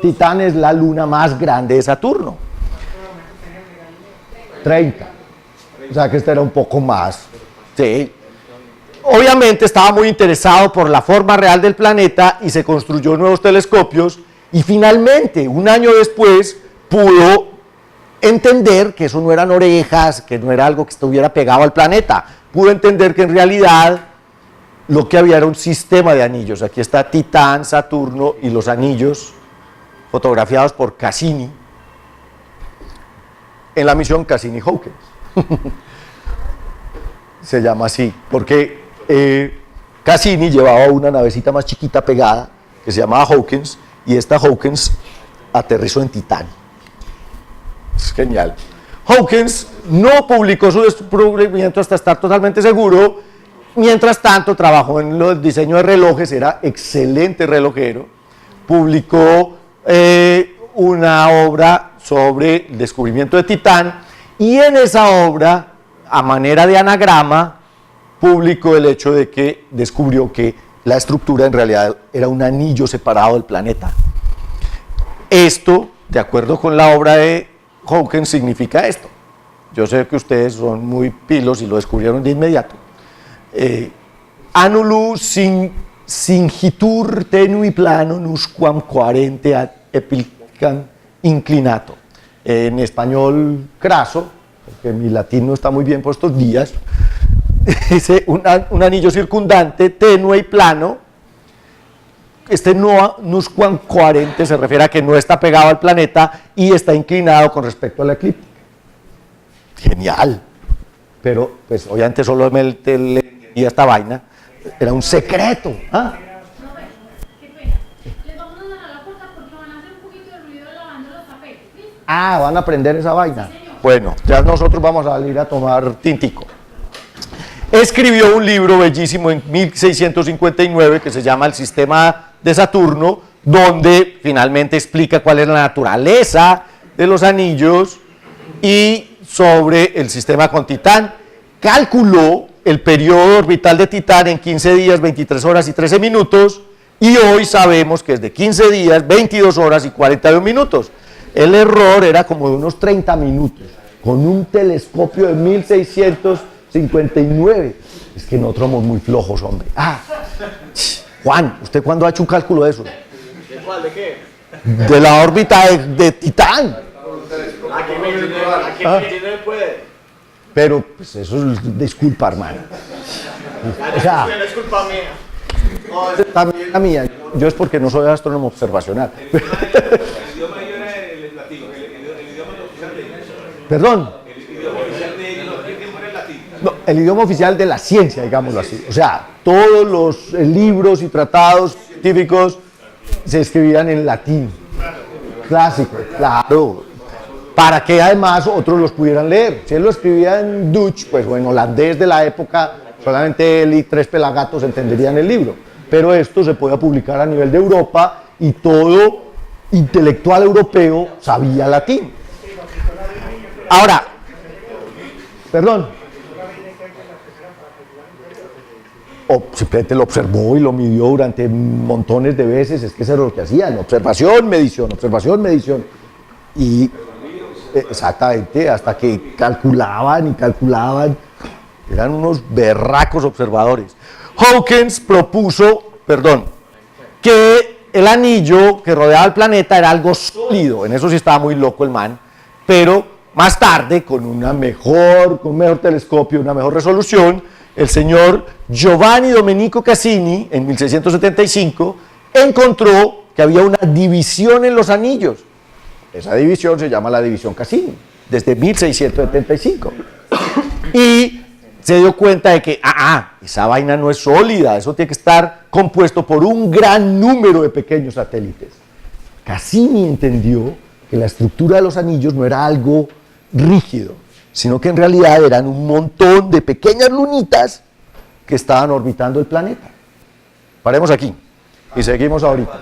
Titán es la luna más grande de Saturno. 30. O sea que este era un poco más. Sí. Obviamente estaba muy interesado por la forma real del planeta y se construyó nuevos telescopios, y finalmente, un año después, pudo entender que eso no eran orejas, que no era algo que estuviera pegado al planeta. Pudo entender que en realidad lo que había era un sistema de anillos. Aquí está Titán, Saturno y los anillos fotografiados por Cassini en la misión Cassini-Hawkins. Se llama así porque Cassini llevaba una navecita más chiquita pegada que se llamaba Hawkins, y esta Hawkins aterrizó en Titán. Es genial. Hawkins no publicó su descubrimiento hasta estar totalmente seguro. Mientras tanto trabajó en el diseño de relojes, era excelente relojero. Publicó una obra sobre el descubrimiento de Titán, y en esa obra, a manera de anagrama, publicó el hecho de que descubrió que la estructura en realidad era un anillo separado del planeta. Esto, de acuerdo con la obra de Hawkins, significa esto. Yo sé que ustedes son muy pilos y lo descubrieron de inmediato. Annulus singitur tenui plano nusquam quarente ad epicam inclinato. En español craso, porque mi latín no está muy bien por estos días, dice un anillo circundante, tenue y plano. Este nusquam quarente se refiere a que no está pegado al planeta y está inclinado con respecto a la eclíptica. Genial. Pero pues obviamente solo me leía esta vaina, era un secreto. ¿Ah? Ah, van a aprender esa vaina. Bueno, ya nosotros vamos a salir a tomar tintico. Escribió un libro bellísimo en 1659 que se llama El Sistema de Saturno, donde finalmente explica cuál es la naturaleza de los anillos y sobre el sistema con Titán. Calculó el periodo orbital de Titán en 15 días, 23 horas y 13 minutos, y hoy sabemos que es de 15 días, 22 horas y 41 minutos. El error era como de unos 30 minutos, con un telescopio de 1659. Es que nosotros somos muy flojos, hombre. Ah, Juan, ¿usted cuándo ha hecho un cálculo de eso? ¿De cuál? ¿De qué? De la órbita de Titán. Aquí me puede. Pero, pues eso es disculpa, hermano. O sea, no es culpa mía. No, también la mía. Yo es porque no soy astrónomo observacional. El idioma de ellos era el latino, el idioma oficial de ellos. Perdón. El idioma oficial de ellos, ¿qué tiempo era el latino? No, el idioma oficial de la ciencia, digámoslo así. O sea, todos los libros y tratados científicos se escribían en latín. Clásico, claro. Para que además otros los pudieran leer. Si él lo escribía en Dutch, pues o en holandés de la época, solamente él y 3 pelagatos entenderían el libro. Pero esto se podía publicar a nivel de Europa y todo intelectual europeo sabía latín. Ahora, perdón. o simplemente lo observó y lo midió durante montones de veces, es que eso era lo que hacían, observación, medición, y exactamente, hasta que calculaban, eran unos berracos observadores. Hawkins propuso, que el anillo que rodeaba el planeta era algo sólido, en eso sí estaba muy loco el man, pero más tarde, con un mejor telescopio, una mejor resolución, el señor Giovanni Domenico Cassini, en 1675, encontró que había una división en los anillos. Esa división se llama la división Cassini, desde 1675. Y se dio cuenta de que, esa vaina no es sólida, eso tiene que estar compuesto por un gran número de pequeños satélites. Cassini entendió que la estructura de los anillos no era algo rígido, sino que en realidad eran un montón de pequeñas lunitas que estaban orbitando el planeta. Paremos aquí y seguimos ahorita.